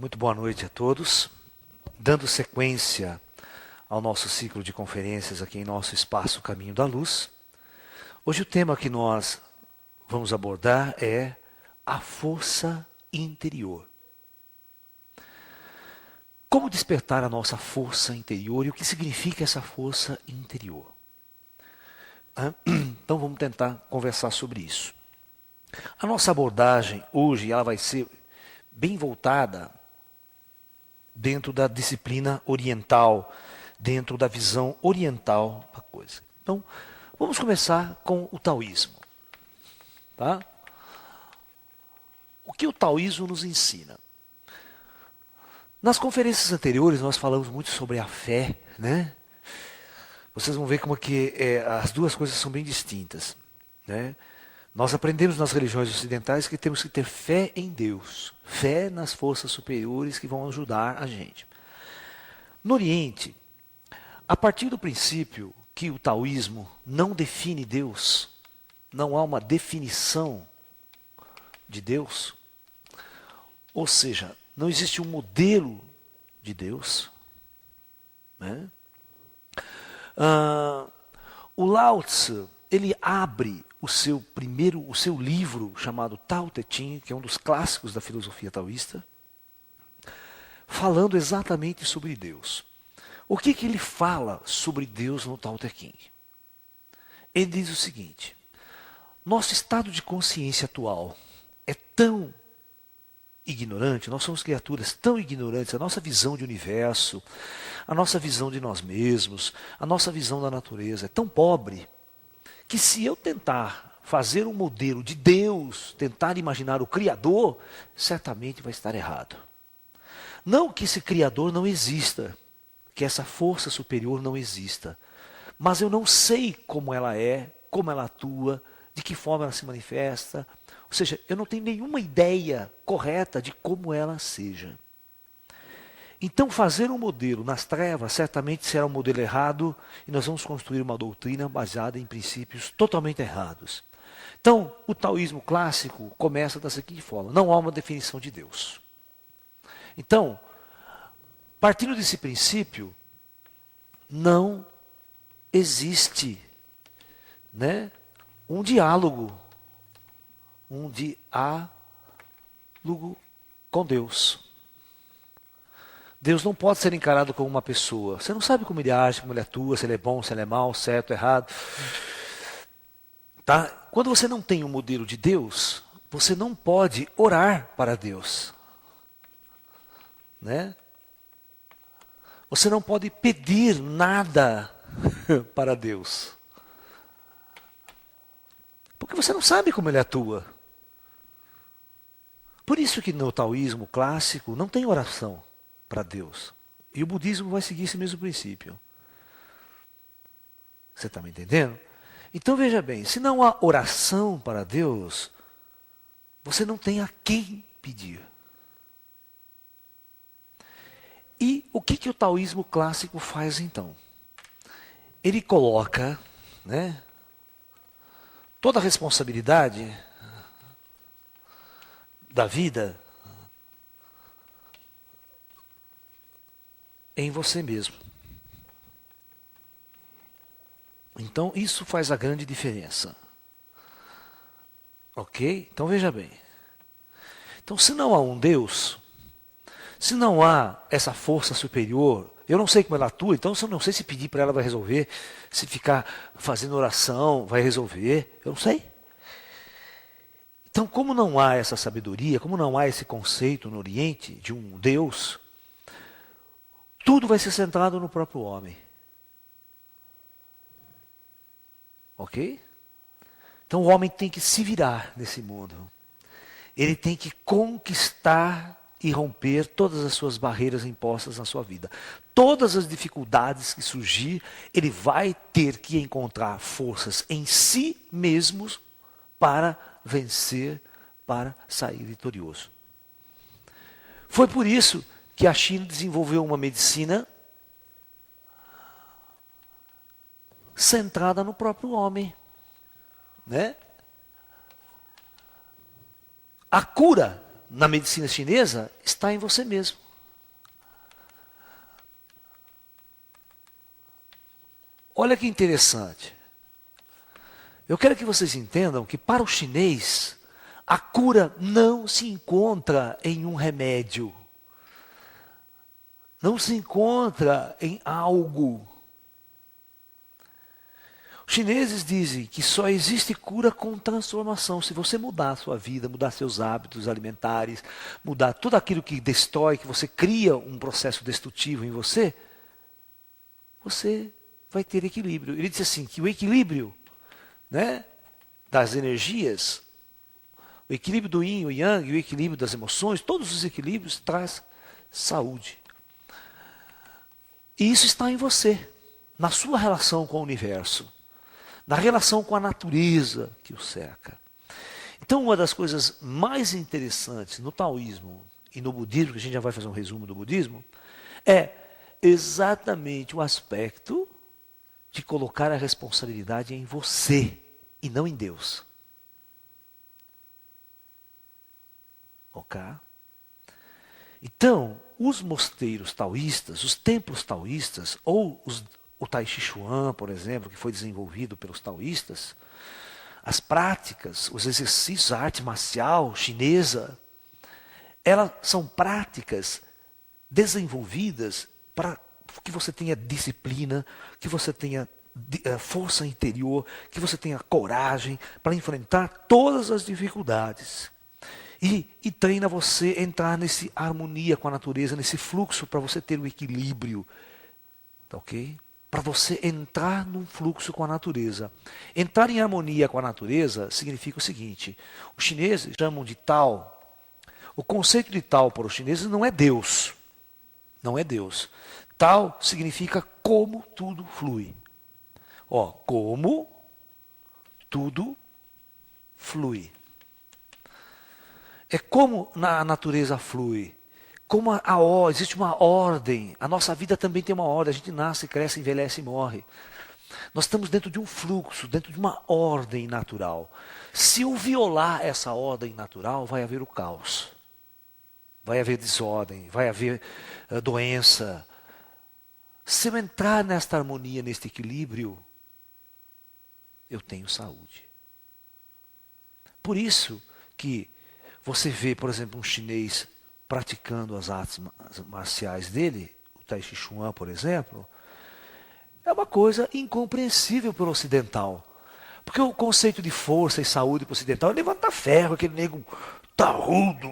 Muito boa noite a todos. Dando sequência ao nosso ciclo de conferências aqui em nosso espaço Caminho da Luz, hoje o tema que nós vamos abordar é a força interior. Como despertar a nossa força interior e o que significa essa força interior? Então vamos tentar conversar sobre isso. A nossa abordagem hoje ela vai ser bem voltada dentro da disciplina oriental, dentro da visão oriental da coisa. Então, vamos começar com o taoísmo. Tá? O que o taoísmo nos ensina? Nas conferências anteriores nós falamos muito sobre a fé, né? Vocês vão ver como que as duas coisas são bem distintas, né? Nós aprendemos nas religiões ocidentais que temos que ter fé em Deus, fé nas forças superiores que vão ajudar a gente. No Oriente, a partir do princípio que o taoísmo não define Deus, não há uma definição de Deus, ou seja, não existe um modelo de Deus, né? O Lao Tzu, ele abre o seu livro chamado Tao Te Ching, que é um dos clássicos da filosofia taoísta, falando exatamente sobre Deus. O que ele fala sobre Deus no Tao Te Ching? Ele diz o seguinte: nosso estado de consciência atual é tão ignorante, nós somos criaturas tão ignorantes, a nossa visão de universo, a nossa visão de nós mesmos, a nossa visão da natureza é tão pobre, que se eu tentar fazer um modelo de Deus, tentar imaginar o Criador, certamente vai estar errado. Não que esse Criador não exista, que essa força superior não exista, mas eu não sei como ela é, como ela atua, de que forma ela se manifesta, ou seja, eu não tenho nenhuma ideia correta de como ela seja. Então fazer um modelo nas trevas certamente será um modelo errado e nós vamos construir uma doutrina baseada em princípios totalmente errados. Então, o taoísmo clássico começa da seguinte forma: não há uma definição de Deus. Então, partindo desse princípio, não existe, né, um diálogo com Deus. Deus não pode ser encarado como uma pessoa. Você não sabe como ele age, como ele atua, se ele é bom, se ele é mau, certo, errado. Tá? Quando você não tem um modelo de Deus, você não pode orar para Deus. Né? Você não pode pedir nada para Deus. Porque você não sabe como ele atua. Por isso que no taoísmo clássico não tem oração para Deus. E o budismo vai seguir esse mesmo princípio. Você está me entendendo? Então veja bem, se não há oração para Deus, você não tem a quem pedir. E o que o taoísmo clássico faz então? Ele coloca, né, toda a responsabilidade da vida em você mesmo. Então isso faz a grande diferença. Ok? Então veja bem. Então se não há um Deus, se não há essa força superior, eu não sei como ela atua, então eu não sei se pedir para ela vai resolver, se ficar fazendo oração vai resolver, eu não sei. Então como não há essa sabedoria, como não há esse conceito no Oriente de um Deus, tudo vai ser centrado no próprio homem. Ok? Então o homem tem que se virar nesse mundo. Ele tem que conquistar e romper todas as suas barreiras impostas na sua vida. Todas as dificuldades que surgir, ele vai ter que encontrar forças em si mesmos para vencer, para sair vitorioso. Foi por isso que a China desenvolveu uma medicina centrada no próprio homem, né? A cura na medicina chinesa está em você mesmo. Olha que interessante. Eu quero que vocês entendam que para o chinês, a cura não se encontra em um remédio. Não se encontra em algo. Os chineses dizem que só existe cura com transformação. Se você mudar a sua vida, mudar seus hábitos alimentares, mudar tudo aquilo que destrói, que você cria um processo destrutivo em você, você vai ter equilíbrio. Ele disse assim, que o equilíbrio, né, das energias, o equilíbrio do yin e o yang, e o equilíbrio das emoções, todos os equilíbrios traz saúde. E isso está em você, na sua relação com o universo, na relação com a natureza que o cerca. Então, uma das coisas mais interessantes no taoísmo e no budismo, que a gente já vai fazer um resumo do budismo, é exatamente o aspecto de colocar a responsabilidade em você e não em Deus. Ok? Então, os mosteiros taoístas, os templos taoístas, ou o Tai Chi Chuan, por exemplo, que foi desenvolvido pelos taoístas, as práticas, os exercícios, a arte marcial chinesa, elas são práticas desenvolvidas para que você tenha disciplina, que você tenha força interior, que você tenha coragem para enfrentar todas as dificuldades. E treina você a entrar nessa harmonia com a natureza, nesse fluxo, para você ter o equilíbrio. Tá ok? Para você entrar num fluxo com a natureza. Entrar em harmonia com a natureza significa o seguinte: os chineses chamam de Tao. O conceito de Tao para os chineses não é Deus. Não é Deus. Tao significa como tudo flui. Ó, como tudo flui. É como a natureza flui. Como existe uma ordem. A nossa vida também tem uma ordem. A gente nasce, cresce, envelhece e morre. Nós estamos dentro de um fluxo, dentro de uma ordem natural. Se eu violar essa ordem natural, vai haver o caos. Vai haver desordem, vai haver doença. Se eu entrar nesta harmonia, neste equilíbrio, eu tenho saúde. Por isso que você vê, por exemplo, um chinês praticando as artes marciais dele, o Tai Chi Chuan, por exemplo, é uma coisa incompreensível para o ocidental. Porque o conceito de força e saúde para o ocidental é levantar ferro, aquele nego tarrudo,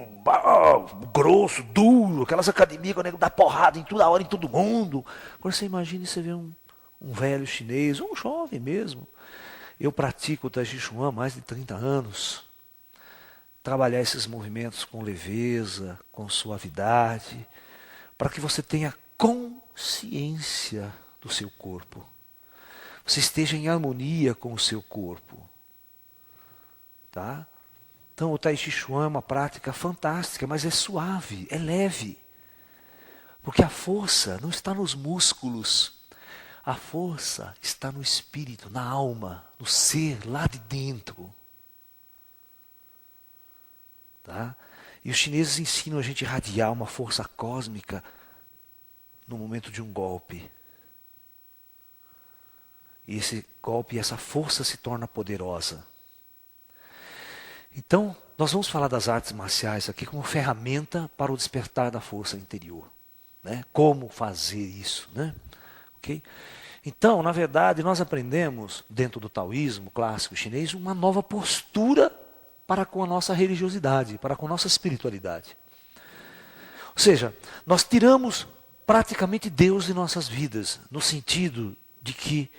grosso, duro, aquelas academias que o nego dá porrada em toda hora, em todo mundo. Agora você imagina você ver um velho chinês, um jovem mesmo. Eu pratico o Tai Chi Chuan há mais de 30 anos. Trabalhar esses movimentos com leveza, com suavidade, para que você tenha consciência do seu corpo. Você esteja em harmonia com o seu corpo. Tá? Então o Tai Chi Chuan é uma prática fantástica, mas é suave, é leve. Porque a força não está nos músculos. A força está no espírito, na alma, no ser, lá de dentro. Tá? E os chineses ensinam a gente a irradiar uma força cósmica no momento de um golpe. E esse golpe, essa força se torna poderosa. Então, nós vamos falar das artes marciais aqui como ferramenta para o despertar da força interior. Né? Como fazer isso. Né? Okay? Então, na verdade, nós aprendemos, dentro do taoísmo clássico chinês, uma nova postura para com a nossa religiosidade, para com a nossa espiritualidade. Ou seja, nós tiramos praticamente Deus de nossas vidas, no sentido de que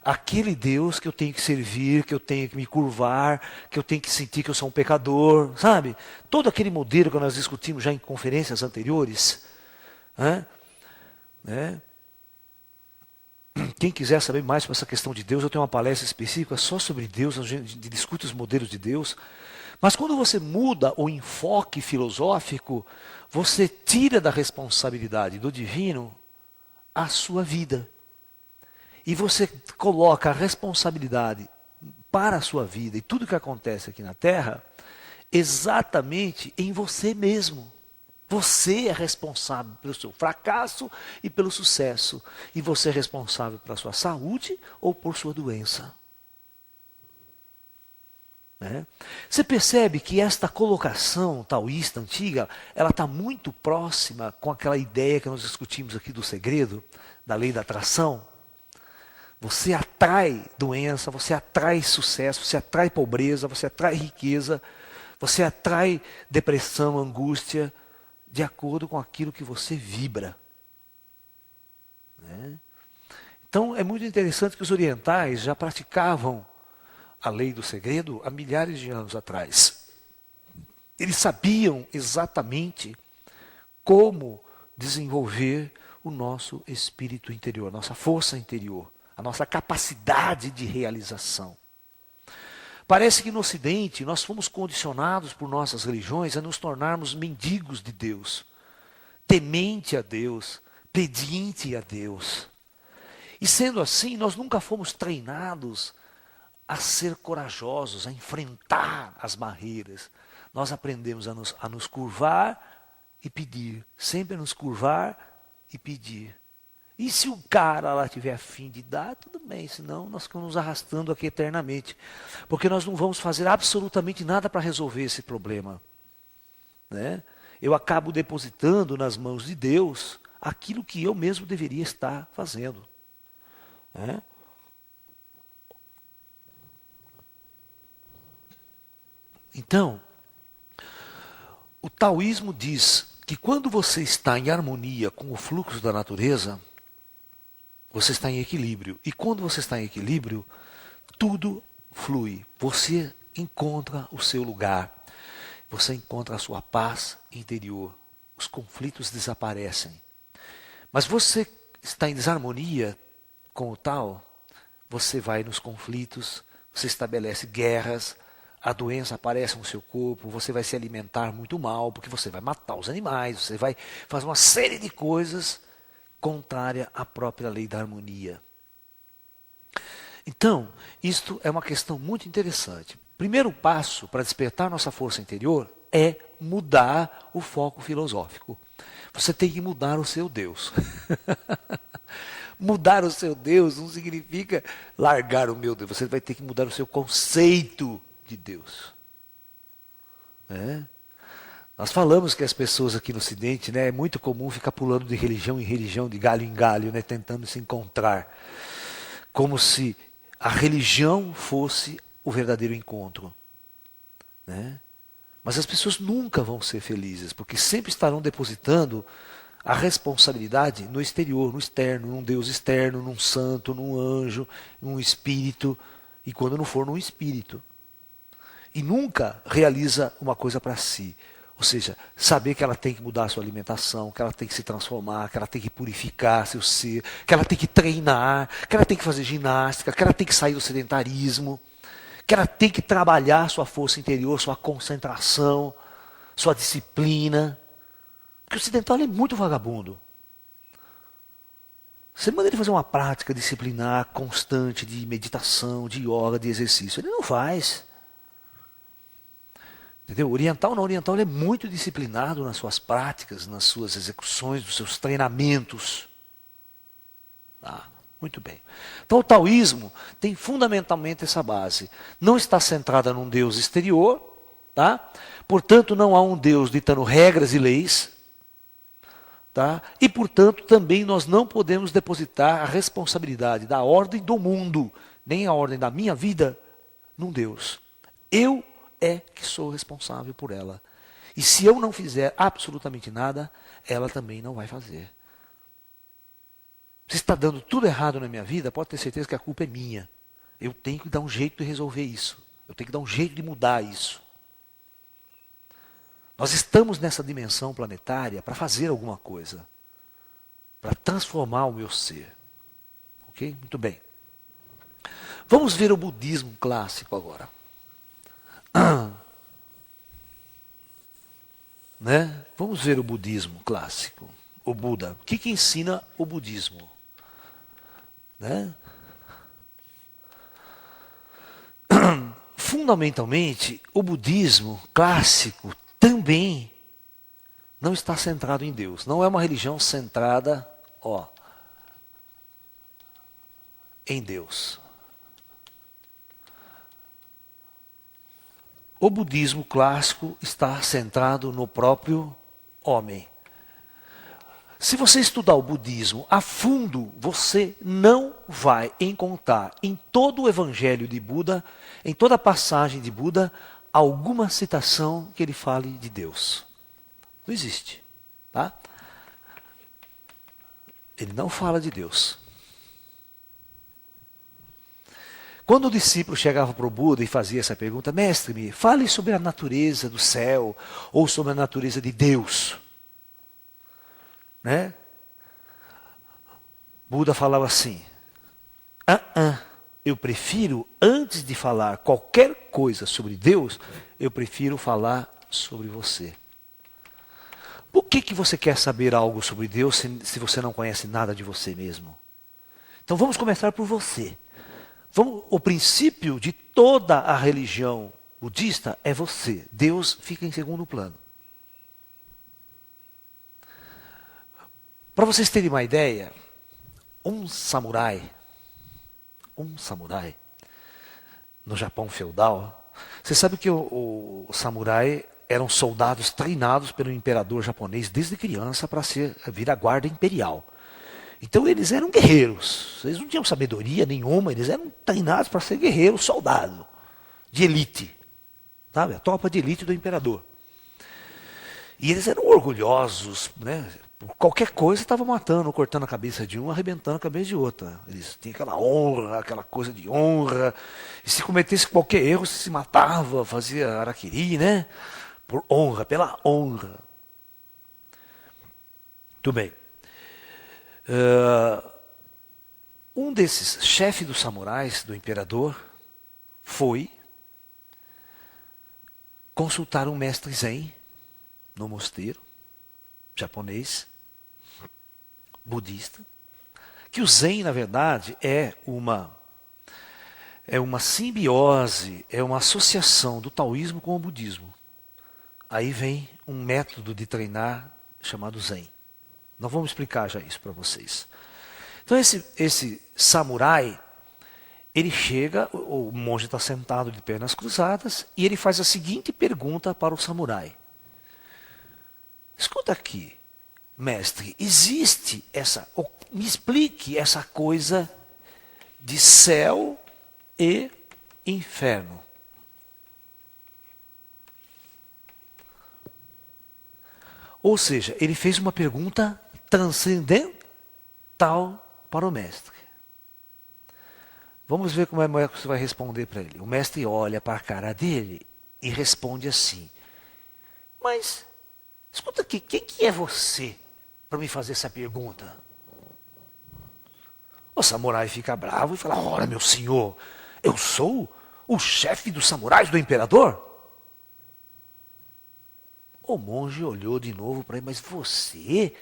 aquele Deus que eu tenho que servir, que eu tenho que me curvar, que eu tenho que sentir que eu sou um pecador, sabe? Todo aquele modelo que nós discutimos já em conferências anteriores. Né? Quem quiser saber mais sobre essa questão de Deus, eu tenho uma palestra específica só sobre Deus, a gente discute os modelos de Deus. Mas quando você muda o enfoque filosófico, você tira da responsabilidade do divino a sua vida. E você coloca a responsabilidade para a sua vida e tudo que acontece aqui na Terra exatamente em você mesmo. Você é responsável pelo seu fracasso e pelo sucesso. E você é responsável pela sua saúde ou por sua doença. Né? Você percebe que esta colocação taoísta antiga, ela está muito próxima com aquela ideia que nós discutimos aqui do segredo, da lei da atração. Você atrai doença, você atrai sucesso, você atrai pobreza, você atrai riqueza, você atrai depressão, angústia, de acordo com aquilo que você vibra. Né? Então é muito interessante que os orientais já praticavam a lei do segredo há milhares de anos atrás. Eles sabiam exatamente como desenvolver o nosso espírito interior, a nossa força interior, a nossa capacidade de realização. Parece que no Ocidente nós fomos condicionados por nossas religiões a nos tornarmos mendigos de Deus, temente a Deus, pedinte a Deus. E sendo assim, nós nunca fomos treinados a ser corajosos, a enfrentar as barreiras. Nós aprendemos a nos curvar e pedir, sempre a nos curvar e pedir. E se o cara lá tiver a fim de dar, tudo bem, senão nós ficamos nos arrastando aqui eternamente. Porque nós não vamos fazer absolutamente nada para resolver esse problema. Né? Eu acabo depositando nas mãos de Deus aquilo que eu mesmo deveria estar fazendo. Né? Então, o taoísmo diz que quando você está em harmonia com o fluxo da natureza, você está em equilíbrio. E quando você está em equilíbrio, tudo flui. Você encontra o seu lugar. Você encontra a sua paz interior. Os conflitos desaparecem. Mas você está em desarmonia com o tal, você vai nos conflitos, você estabelece guerras, a doença aparece no seu corpo, você vai se alimentar muito mal, porque você vai matar os animais, você vai fazer uma série de coisas contrária à própria lei da harmonia. Então, isto é uma questão muito interessante. Primeiro passo para despertar nossa força interior é mudar o foco filosófico. Você tem que mudar o seu Deus. Mudar o seu Deus não significa largar o meu Deus. Você vai ter que mudar o seu conceito de Deus. Nós falamos que as pessoas aqui no Ocidente, né, é muito comum ficar pulando de religião em religião, de galho em galho, né, tentando se encontrar. Como se a religião fosse o verdadeiro encontro. Né? Mas as pessoas nunca vão ser felizes, porque sempre estarão depositando a responsabilidade no exterior, no externo, num Deus externo, num santo, num anjo, num espírito, e quando não for num espírito. E nunca realiza uma coisa para si. Ou seja, saber que ela tem que mudar a sua alimentação, que ela tem que se transformar, que ela tem que purificar seu ser, que ela tem que treinar, que ela tem que fazer ginástica, que ela tem que sair do sedentarismo, que ela tem que trabalhar sua força interior, sua concentração, sua disciplina. Porque o ocidental é muito vagabundo. Você manda ele fazer uma prática disciplinar, constante, de meditação, de yoga, de exercício. Ele não faz. Entendeu? Oriental não, oriental ele é muito disciplinado nas suas práticas, nas suas execuções, nos seus treinamentos. Tá? Muito bem. Então o taoísmo tem fundamentalmente essa base. Não está centrada num Deus exterior, tá? Portanto não há um Deus ditando regras e leis. Tá? E portanto também nós não podemos depositar a responsabilidade da ordem do mundo, nem a ordem da minha vida, num Deus. Eu é que sou responsável por ela. E se eu não fizer absolutamente nada, ela também não vai fazer. Se está dando tudo errado na minha vida, pode ter certeza que a culpa é minha. Eu tenho que dar um jeito de resolver isso. Eu tenho que dar um jeito de mudar isso. Nós estamos nessa dimensão planetária para fazer alguma coisa. Para transformar o meu ser. Ok? Muito bem. Vamos ver o budismo clássico agora. Né? Vamos ver o budismo clássico. O Buda. O que ensina o budismo? Né? fundamentalmente, o budismo clássico também não está centrado em Deus. Não é uma religião centrada, em Deus. O budismo clássico está centrado no próprio homem. Se você estudar o budismo a fundo, você não vai encontrar em todo o evangelho de Buda, em toda a passagem de Buda, alguma citação que ele fale de Deus. Não existe. Tá? Ele não fala de Deus. Quando o discípulo chegava para o Buda e fazia essa pergunta, mestre, fale sobre a natureza do céu ou sobre a natureza de Deus. Né? Buda falava assim, eu prefiro, antes de falar qualquer coisa sobre Deus, eu prefiro falar sobre você. Por que você quer saber algo sobre Deus se você não conhece nada de você mesmo? Então vamos começar por você. O princípio de toda a religião budista é você. Deus fica em segundo plano. Para vocês terem uma ideia, um samurai no Japão feudal, você sabe que o samurai eram soldados treinados pelo imperador japonês desde criança para vir a guarda imperial. Então eles eram guerreiros, eles não tinham sabedoria nenhuma, eles eram treinados para ser guerreiros, soldado, de elite, sabe? A tropa de elite do imperador. E eles eram orgulhosos, né? Por qualquer coisa estavam matando, cortando a cabeça de um, arrebentando a cabeça de outra. Eles tinham aquela honra, aquela coisa de honra. E se cometesse qualquer erro, se matava, fazia harakiri, né? Por honra, pela honra. Tudo bem. Um desses chefes dos samurais, do imperador, foi consultar um mestre Zen no mosteiro japonês, budista, que o Zen, na verdade, é uma simbiose, é uma associação do taoísmo com o budismo. Aí vem um método de treinar chamado Zen. Nós vamos explicar já isso para vocês. Então esse samurai, ele chega, o monge está sentado de pernas cruzadas, e ele faz a seguinte pergunta para o samurai. Escuta aqui, mestre, existe me explique essa coisa de céu e inferno. Ou seja, ele fez uma pergunta transcendental para o mestre. Vamos ver como é que você vai responder para ele. O mestre olha para a cara dele e responde assim, mas escuta aqui, quem que é você para me fazer essa pergunta? O samurai fica bravo e fala, ora meu senhor, eu sou o chefe dos samurais do imperador? O monge olhou de novo para ele, mas você,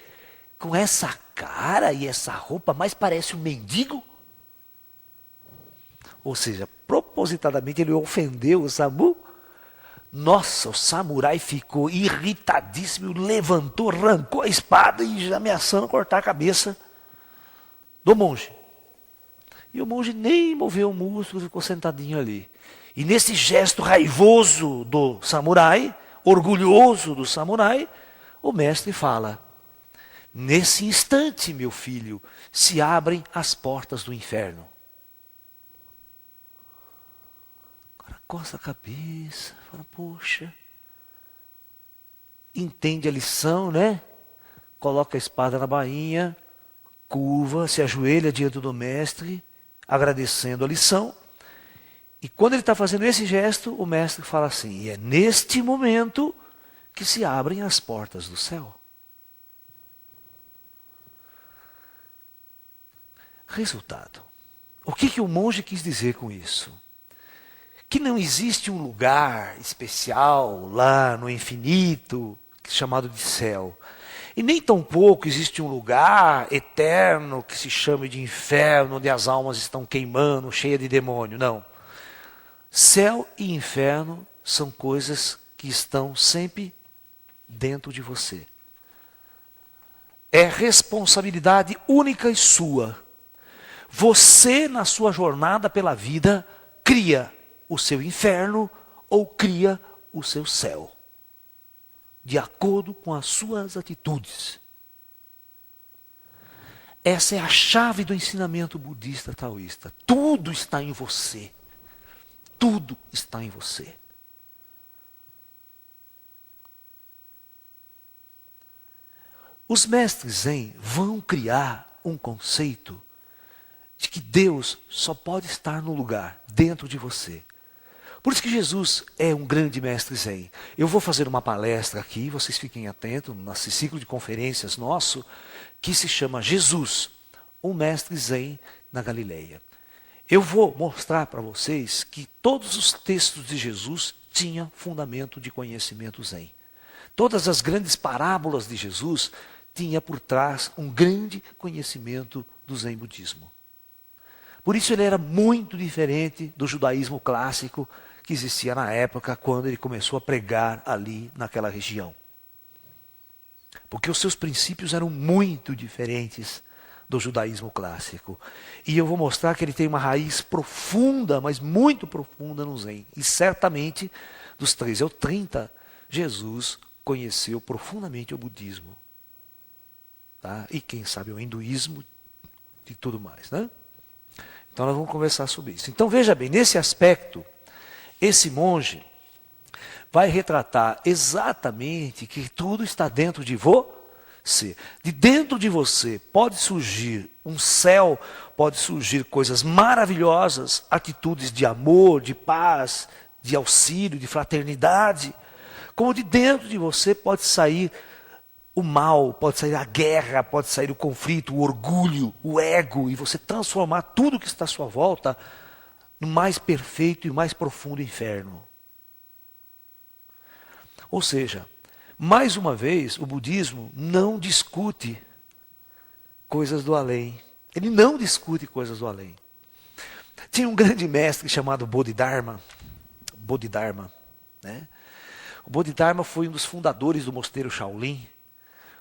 com essa cara e essa roupa, mais parece um mendigo? Ou seja, propositadamente ele ofendeu o Samu. Nossa, o samurai ficou irritadíssimo, levantou, arrancou a espada e já ameaçando cortar a cabeça do monge. E o monge nem moveu o músculo, ficou sentadinho ali. E nesse gesto raivoso do samurai, orgulhoso do samurai, o mestre fala, nesse instante, meu filho, se abrem as portas do inferno. O cara coça a cabeça, fala, poxa, entende a lição, né? Coloca a espada na bainha, curva, se ajoelha diante do mestre, agradecendo a lição. E quando ele está fazendo esse gesto, o mestre fala assim, e é neste momento que se abrem as portas do céu. Resultado. O que o monge quis dizer com isso? Que não existe um lugar especial lá no infinito, chamado de céu. E nem tampouco existe um lugar eterno que se chame de inferno, onde as almas estão queimando, cheia de demônio. Não. Céu e inferno são coisas que estão sempre dentro de você. É responsabilidade única e sua. Você, na sua jornada pela vida, cria o seu inferno ou cria o seu céu, de acordo com as suas atitudes. Essa é a chave do ensinamento budista taoísta. Tudo está em você. Tudo está em você. Os mestres Zen vão criar um conceito de que Deus só pode estar no lugar, dentro de você. Por isso que Jesus é um grande mestre Zen. Eu vou fazer uma palestra aqui, vocês fiquem atentos, nesse ciclo de conferências nosso, que se chama Jesus, um mestre Zen na Galileia. Eu vou mostrar para vocês que todos os textos de Jesus tinham fundamento de conhecimento Zen. Todas as grandes parábolas de Jesus tinham por trás um grande conhecimento do Zen budismo. Por isso ele era muito diferente do judaísmo clássico que existia na época, quando ele começou a pregar ali naquela região. Porque os seus princípios eram muito diferentes do judaísmo clássico. E eu vou mostrar que ele tem uma raiz profunda, mas muito profunda no Zen. E certamente, dos 13 aos 30, Jesus conheceu profundamente o budismo. Tá? E quem sabe o hinduísmo e tudo mais, né? Então nós vamos conversar sobre isso. Então veja bem, nesse aspecto, esse monge vai retratar exatamente que tudo está dentro de você. De dentro de você pode surgir um céu, pode surgir coisas maravilhosas, atitudes de amor, de paz, de auxílio, de fraternidade. Como de dentro de você pode sair o mal, pode sair a guerra, pode sair o conflito, o orgulho, o ego, e você transformar tudo que está à sua volta no mais perfeito e mais profundo inferno. Ou seja, mais uma vez, o budismo não discute coisas do além. Ele não discute coisas do além. Tinha um grande mestre chamado Bodhidharma, né? O Bodhidharma foi um dos fundadores do mosteiro Shaolin,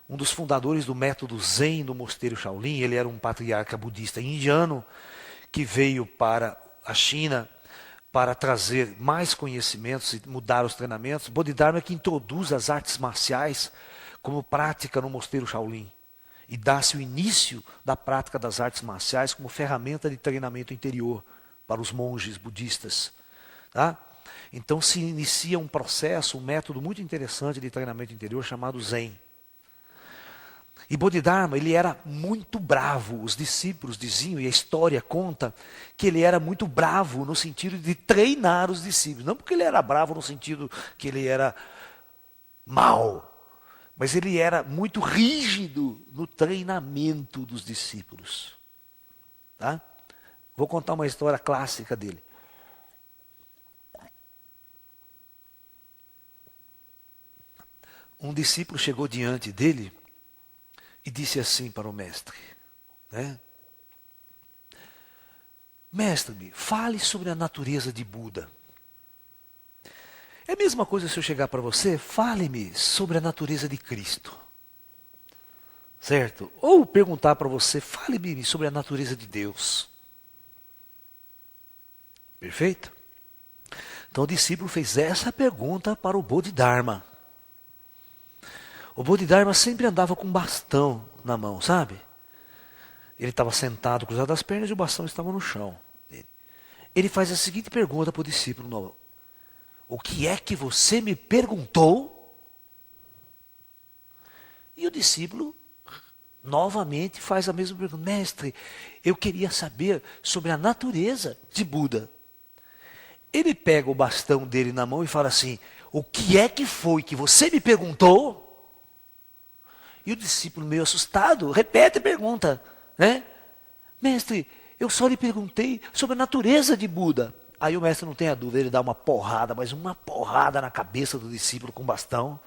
um dos fundadores do método Zen no mosteiro Shaolin. Ele era um patriarca budista indiano que veio para a China para trazer mais conhecimentos e mudar os treinamentos. Bodhidharma é que introduz as artes marciais como prática no mosteiro Shaolin e dá-se o início da prática das artes marciais como ferramenta de treinamento interior para os monges budistas. Tá? Então se inicia um processo, um método muito interessante de treinamento interior chamado Zen. E Bodhidharma, ele era muito bravo. Os discípulos diziam, e a história conta, que ele era muito bravo no sentido de treinar os discípulos. Não porque ele era bravo no sentido que ele era mau, mas ele era muito rígido no treinamento dos discípulos. Tá? Vou contar uma história clássica dele. Um discípulo chegou diante dele e disse assim para o mestre, né? Mestre, fale sobre a natureza de Buda. É a mesma coisa se eu chegar para você, fale-me sobre a natureza de Cristo. Certo? Ou perguntar para você, fale-me sobre a natureza de Deus. Perfeito? Então o discípulo fez essa pergunta para o Bodhidharma. O Bodhidharma sempre andava com um bastão na mão, sabe? Ele estava sentado, cruzado as pernas, e o bastão estava no chão. Ele faz a seguinte pergunta para o discípulo: o que é que você me perguntou? E o discípulo novamente faz a mesma pergunta: mestre, eu queria saber sobre a natureza de Buda. Ele pega o bastão dele na mão e fala assim: o que é que foi que você me perguntou? E o discípulo, meio assustado, repete a pergunta, né? Mestre, eu só lhe perguntei sobre a natureza de Buda. Aí o mestre não tem a dúvida, ele dá uma porrada, mas uma porrada na cabeça do discípulo com bastão.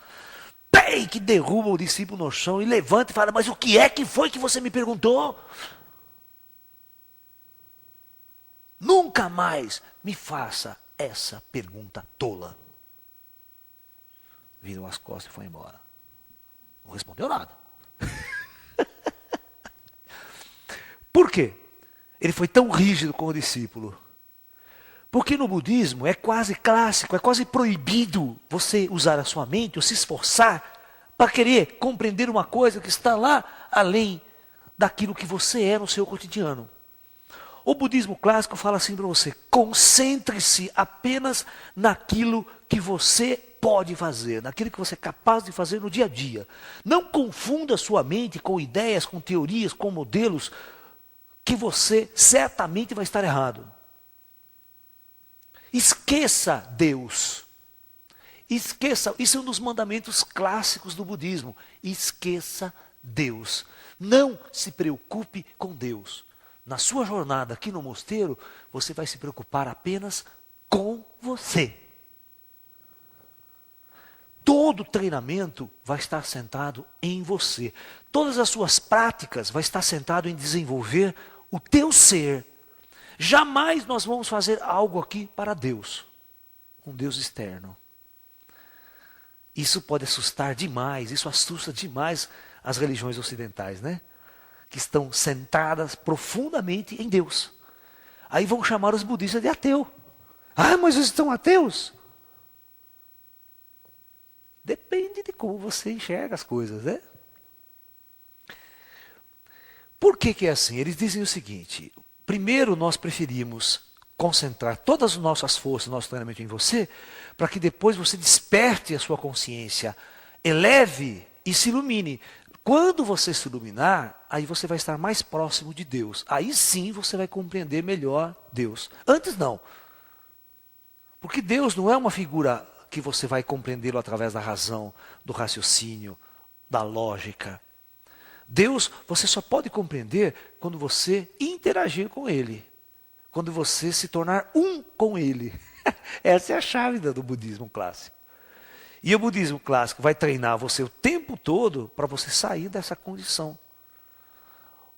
Pei, que derruba o discípulo no chão e levanta e fala: mas o que é que foi que você me perguntou? Nunca mais me faça essa pergunta tola. Virou as costas e foi embora. Não respondeu nada. Por quê? Ele foi tão rígido com o discípulo. Porque no budismo é quase clássico, é quase proibido você usar a sua mente ou se esforçar para querer compreender uma coisa que está lá além daquilo que você é no seu cotidiano. O budismo clássico fala assim para você: concentre-se apenas naquilo que você pode fazer, naquilo que você é capaz de fazer no dia a dia. Não confunda sua mente com ideias, com teorias, com modelos, que você certamente vai estar errado. Esqueça Deus. Esqueça, isso é um dos mandamentos clássicos do budismo. Esqueça Deus. Não se preocupe com Deus. Na sua jornada aqui no mosteiro, você vai se preocupar apenas com você. Todo treinamento vai estar centrado em você. Todas as suas práticas vai estar centrado em desenvolver o teu ser. Jamais nós vamos fazer algo aqui para Deus, um Deus externo. Isso pode assustar demais, isso assusta demais as religiões ocidentais, né? Que estão centradas profundamente em Deus. Aí vão chamar os budistas de ateu. Ah, mas eles estão ateus? Depende de como você enxerga as coisas, né? Por que é assim? Eles dizem o seguinte: primeiro nós preferimos concentrar todas as nossas forças, nosso treinamento em você, para que depois você desperte a sua consciência, eleve e se ilumine. Quando você se iluminar, aí você vai estar mais próximo de Deus. Aí sim você vai compreender melhor Deus. Antes não. Porque Deus não é uma figura que você vai compreendê-lo através da razão, do raciocínio, da lógica. Deus, você só pode compreender quando você interagir com Ele. Quando você se tornar um com Ele. Essa é a chave do budismo clássico. E o budismo clássico vai treinar você o tempo todo para você sair dessa condição.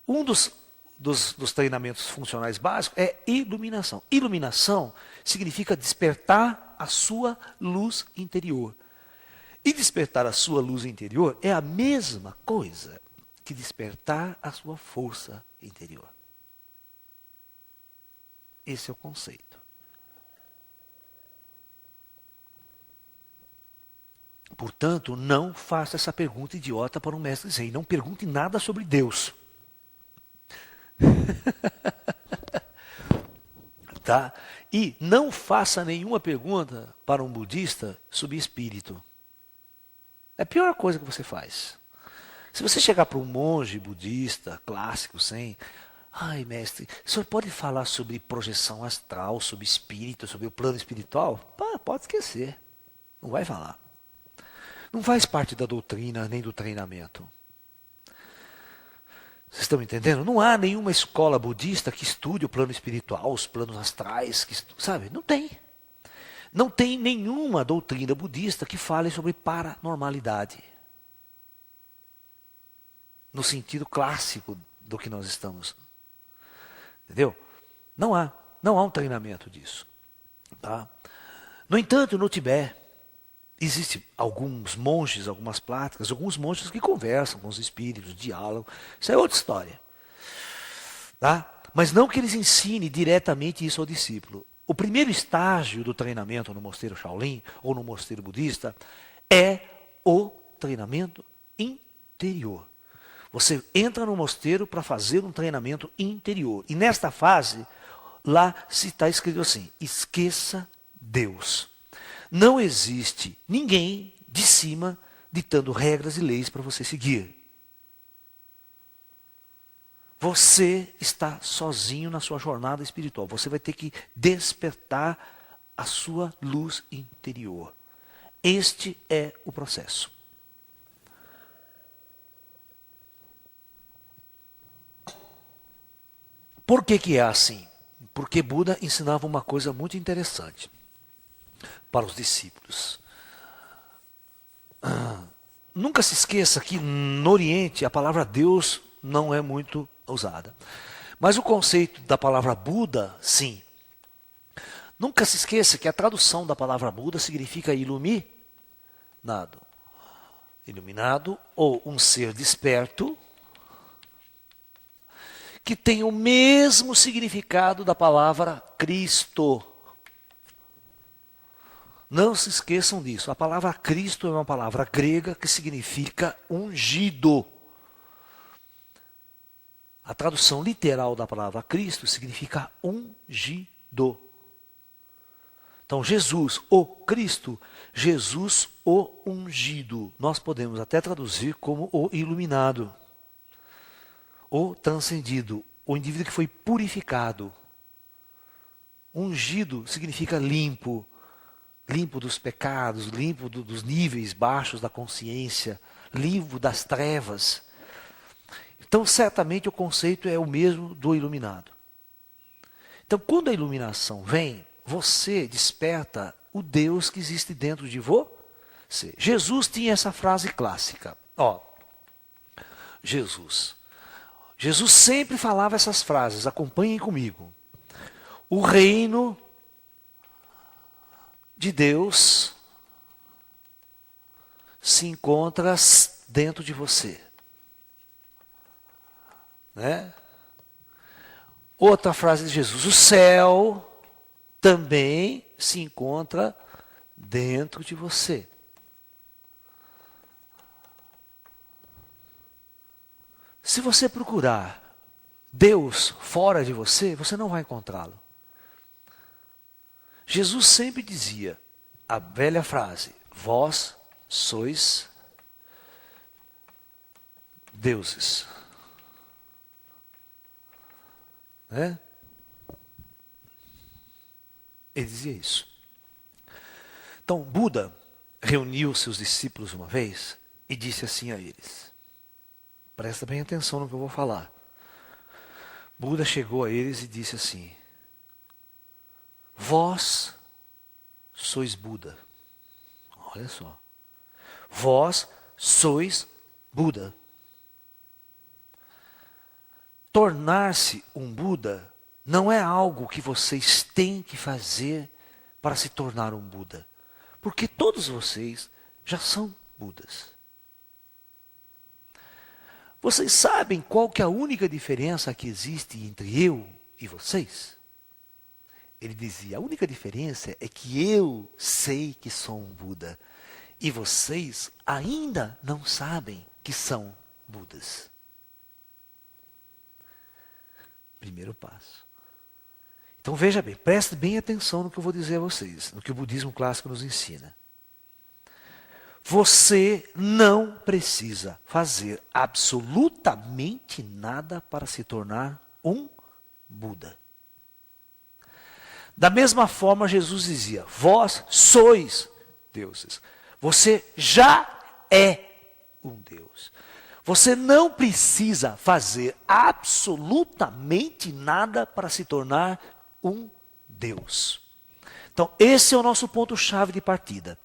Um dos treinamentos funcionais básicos é iluminação. Iluminação significa despertar a sua luz interior. E despertar a sua luz interior é a mesma coisa que despertar a sua força interior. Esse é o conceito. Portanto, não faça essa pergunta idiota para um mestre zen. Não pergunte nada sobre Deus. Tá? E não faça nenhuma pergunta para um budista sobre espírito. É a pior coisa que você faz. Se você chegar para um monge budista, clássico, zen, ai mestre, o senhor pode falar sobre projeção astral, sobre espírito, sobre o plano espiritual? Pode esquecer. Não vai falar. Não faz parte da doutrina nem do treinamento. Vocês estão entendendo? Não há nenhuma escola budista que estude o plano espiritual, os planos astrais, sabe? Não tem. Não tem nenhuma doutrina budista que fale sobre paranormalidade. No sentido clássico do que nós estamos. Entendeu? Não há um treinamento disso. Tá? No entanto, no Tibete, existem alguns monges, algumas práticas, alguns monges que conversam com os espíritos, diálogam. Isso é outra história. Tá? Mas não que eles ensinem diretamente isso ao discípulo. O primeiro estágio do treinamento no mosteiro Shaolin ou no mosteiro budista é o treinamento interior. Você entra no mosteiro para fazer um treinamento interior. E nesta fase, lá se está escrito assim: esqueça Deus. Não existe ninguém de cima ditando regras e leis para você seguir. Você está sozinho na sua jornada espiritual. Você vai ter que despertar a sua luz interior. Este é o processo. Por que é assim? Porque Buda ensinava uma coisa muito interessante para os discípulos. Nunca se esqueça que no Oriente a palavra Deus não é muito usada. Mas o conceito da palavra Buda, sim. Nunca se esqueça que a tradução da palavra Buda significa iluminado. Iluminado ou um ser desperto que tem o mesmo significado da palavra Cristo. Não se esqueçam disso. A palavra Cristo é uma palavra grega que significa ungido. A tradução literal da palavra Cristo significa ungido. Então, Jesus, o Cristo, Jesus, o ungido. Nós podemos até traduzir como o iluminado, o transcendido, o indivíduo que foi purificado. Ungido significa limpo, limpo dos pecados, limpo dos níveis baixos da consciência, limpo das trevas. Então, certamente o conceito é o mesmo do iluminado. Então, quando a iluminação vem, você desperta o Deus que existe dentro de você. Jesus tinha essa frase clássica. Jesus sempre falava essas frases, acompanhem comigo. O reino de Deus se encontra dentro de você. Né? Outra frase de Jesus, o céu também se encontra dentro de você. Se você procurar Deus fora de você, você não vai encontrá-lo. Jesus sempre dizia a velha frase, vós sois deuses. Né? Ele dizia isso. Então, Buda reuniu seus discípulos uma vez e disse assim a eles. Presta bem atenção no que eu vou falar. Buda chegou a eles e disse assim: vós sois Buda. Olha só. Vós sois Buda. Tornar-se um Buda não é algo que vocês têm que fazer para se tornar um Buda. Porque todos vocês já são Budas. Vocês sabem qual que é a única diferença que existe entre eu e vocês? Ele dizia, a única diferença é que eu sei que sou um Buda. E vocês ainda não sabem que são Budas. Primeiro passo. Então veja bem, preste bem atenção no que eu vou dizer a vocês, no que o budismo clássico nos ensina. Você não precisa fazer absolutamente nada para se tornar um Buda. Da mesma forma, Jesus dizia, vós sois deuses. Você já é um Deus. Você não precisa fazer absolutamente nada para se tornar um Deus. Então, esse é o nosso ponto-chave de partida.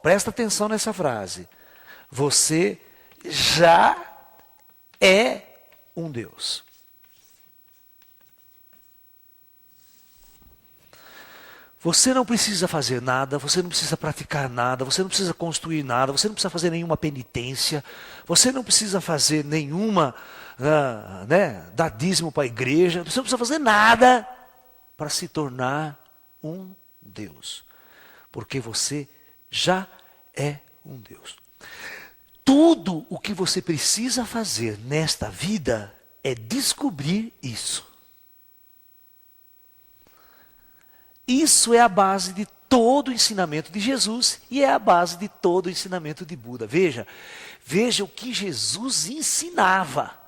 Presta atenção nessa frase. Você já é um Deus. Você não precisa fazer nada, você não precisa praticar nada, você não precisa construir nada, você não precisa fazer nenhuma penitência, você não precisa fazer nenhuma, dar dízimo para a igreja, você não precisa fazer nada para se tornar um Deus. Porque você já é um Deus. Tudo o que você precisa fazer nesta vida é descobrir isso. Isso é a base de todo o ensinamento de Jesus e é a base de todo o ensinamento de Buda. Veja o que Jesus ensinava.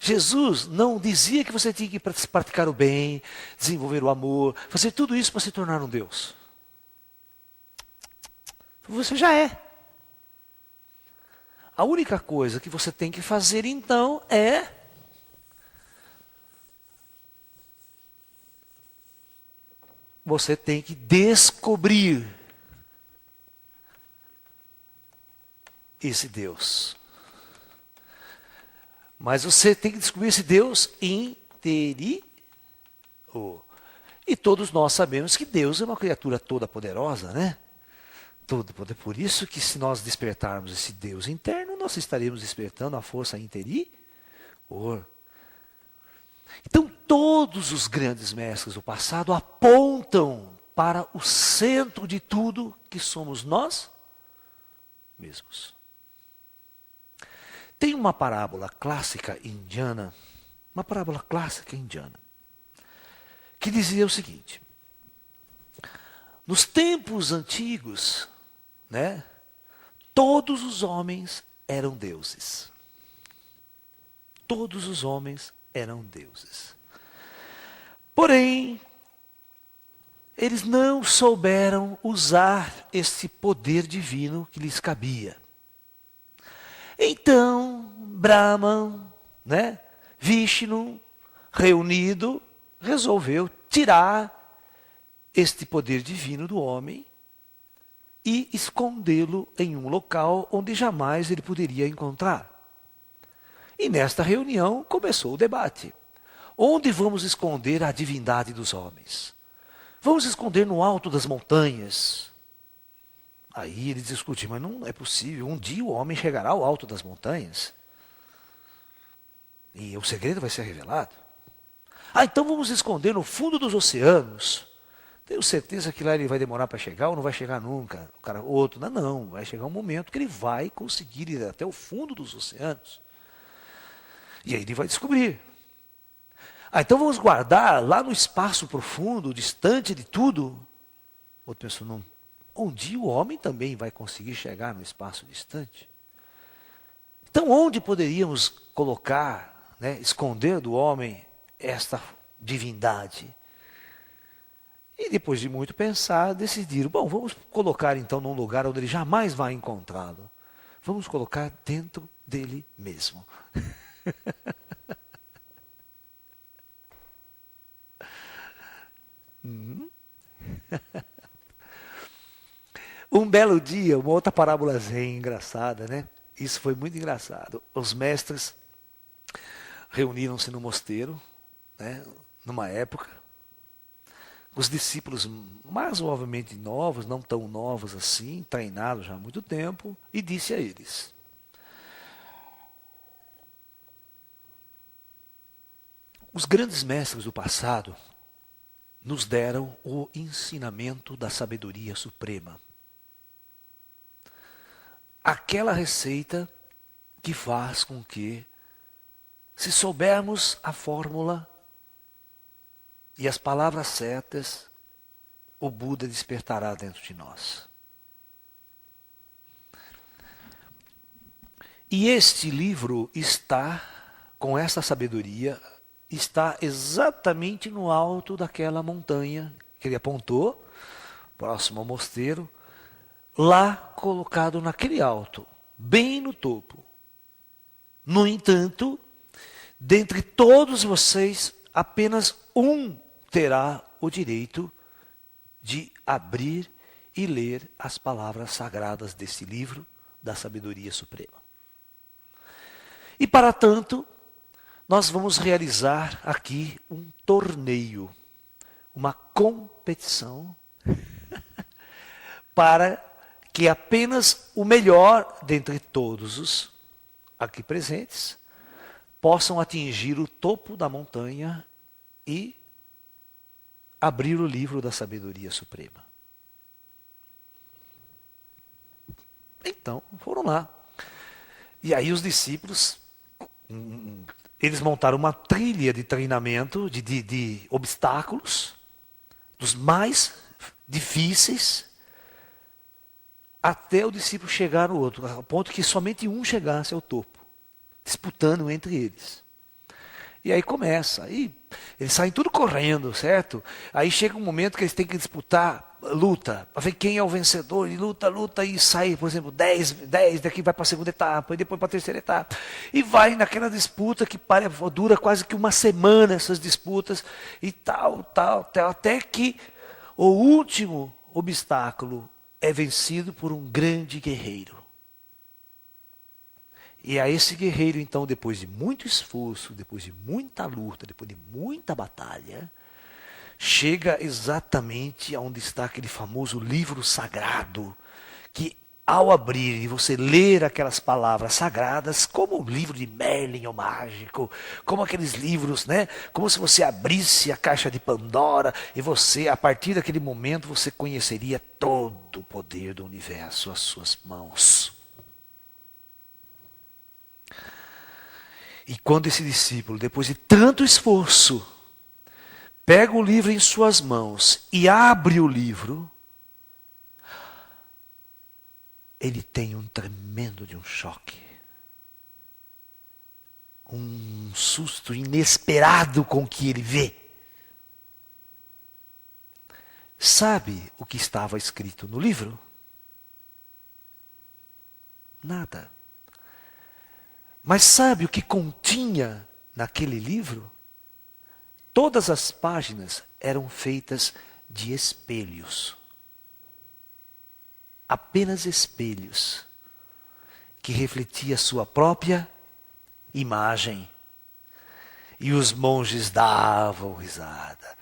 Jesus não dizia que você tinha que praticar o bem, desenvolver o amor, fazer tudo isso para se tornar um Deus. Você já é. A única coisa que você tem que fazer então é você tem que descobrir esse Deus. Mas você tem que descobrir esse Deus interior. E todos nós sabemos que Deus é uma criatura toda poderosa, né? Todo poder. Por isso que se nós despertarmos esse Deus interno, nós estaremos despertando a força interior. Então todos os grandes mestres do passado apontam para o centro de tudo, que somos nós mesmos. Tem uma parábola clássica indiana, que dizia o seguinte: nos tempos antigos, né, todos os homens eram deuses. Todos os homens eram deuses. Porém, eles não souberam usar esse poder divino que lhes cabia. Então, Brahman, né, Vishnu, reunido, resolveu tirar este poder divino do homem e escondê-lo em um local onde jamais ele poderia encontrar. E nesta reunião começou o debate. Onde vamos esconder a divindade dos homens? Vamos esconder no alto das montanhas? Aí eles discutiram, mas não é possível. Um dia o homem chegará ao alto das montanhas. E o segredo vai ser revelado. Então vamos esconder no fundo dos oceanos. Tenho certeza que lá ele vai demorar para chegar ou não vai chegar nunca. O cara, outro, não, vai chegar um momento que ele vai conseguir ir até o fundo dos oceanos. E aí ele vai descobrir. Então vamos guardar lá no espaço profundo, distante de tudo. Outro pensou, não, um dia o homem também vai conseguir chegar no espaço distante. Então onde poderíamos colocar, né, esconder do homem esta divindade? E depois de muito pensar, decidiram, bom, vamos colocar então num lugar onde ele jamais vai encontrá-lo. Vamos colocar dentro dele mesmo. Um belo dia, uma outra parábolazinha engraçada, né? Isso foi muito engraçado. Os mestres reuniram-se no mosteiro, né, numa época. Os discípulos mais obviamente novos, não tão novos assim, treinados já há muito tempo, e disse a eles: os grandes mestres do passado nos deram o ensinamento da sabedoria suprema. Aquela receita que faz com que, se soubermos a fórmula e as palavras certas, o Buda despertará dentro de nós. E este livro está, com essa sabedoria, está exatamente no alto daquela montanha que ele apontou, próximo ao mosteiro, lá colocado naquele alto, bem no topo. No entanto, dentre todos vocês, apenas um terá o direito de abrir e ler as palavras sagradas desse livro da sabedoria suprema. E para tanto, nós vamos realizar aqui um torneio, uma competição, para que apenas o melhor dentre todos os aqui presentes possam atingir o topo da montanha e abrir o livro da sabedoria suprema. Então, foram lá. E aí os discípulos, eles montaram uma trilha de treinamento, de obstáculos, dos mais difíceis, até o discípulo chegar no outro, a ponto que somente um chegasse ao topo, disputando entre eles. E aí começa, aí eles saem tudo correndo, certo? Aí chega um momento que eles têm que disputar, luta, para ver quem é o vencedor, e luta, e sai, por exemplo, 10, daqui vai para a segunda etapa, e depois para a terceira etapa. E vai naquela disputa que dura quase que uma semana, essas disputas, e tal, até que o último obstáculo é vencido por um grande guerreiro. E a esse guerreiro, então, depois de muito esforço, depois de muita luta, depois de muita batalha, chega exatamente onde está aquele famoso livro sagrado, que ao abrir e você ler aquelas palavras sagradas, como o livro de Merlin, o mágico, como aqueles livros, né? Como se você abrisse a caixa de Pandora e você, a partir daquele momento, você conheceria todo o poder do universo às suas mãos. E quando esse discípulo, depois de tanto esforço, pega o livro em suas mãos e abre o livro, ele tem um tremendo de um choque. Um susto inesperado com o que ele vê. Sabe o que estava escrito no livro? Nada. Mas sabe o que continha naquele livro? Todas as páginas eram feitas de espelhos. Apenas espelhos que refletiam a sua própria imagem. E os monges davam risada.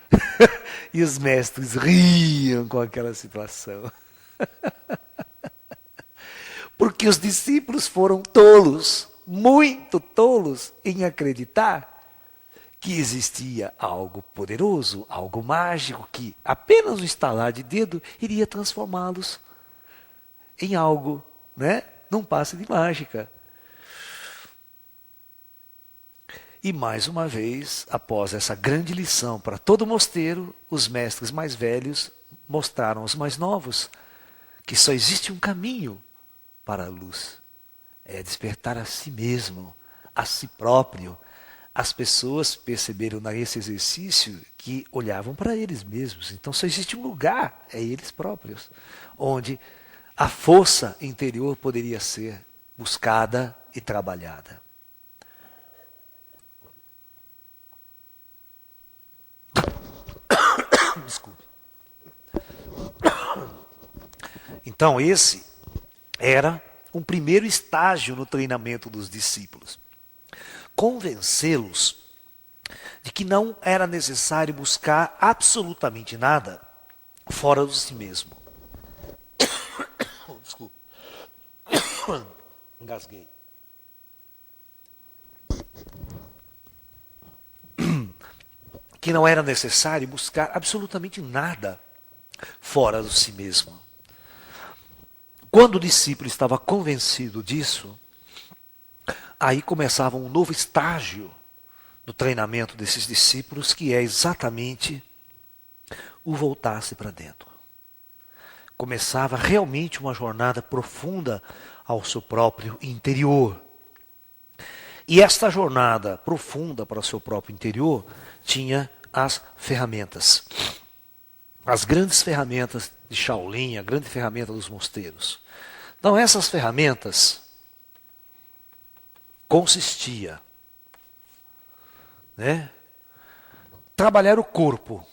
E os mestres riam com aquela situação. Porque os discípulos foram tolos, muito tolos, em acreditar que existia algo poderoso, algo mágico, que apenas um estalar de dedo iria transformá-los em algo, né? Num passe de mágica. E mais uma vez, após essa grande lição para todo o mosteiro, os mestres mais velhos mostraram aos mais novos que só existe um caminho para a luz. É despertar a si mesmo, a si próprio. As pessoas perceberam nesse exercício que olhavam para eles mesmos. Então só existe um lugar, é eles próprios, onde a força interior poderia ser buscada e trabalhada. Desculpe. Então esse era um primeiro estágio no treinamento dos discípulos. Convencê-los de que não era necessário buscar absolutamente nada fora de si mesmo. Desculpe. Engasguei. Que não era necessário buscar absolutamente nada fora de si mesmo. Quando o discípulo estava convencido disso, aí começava um novo estágio no treinamento desses discípulos, que é exatamente o voltar-se para dentro. Começava realmente uma jornada profunda ao seu próprio interior. E esta jornada profunda para o seu próprio interior tinha as ferramentas. As grandes ferramentas de Shaolin, a grande ferramenta dos mosteiros. Então essas ferramentas consistia, né, trabalhar o corpo.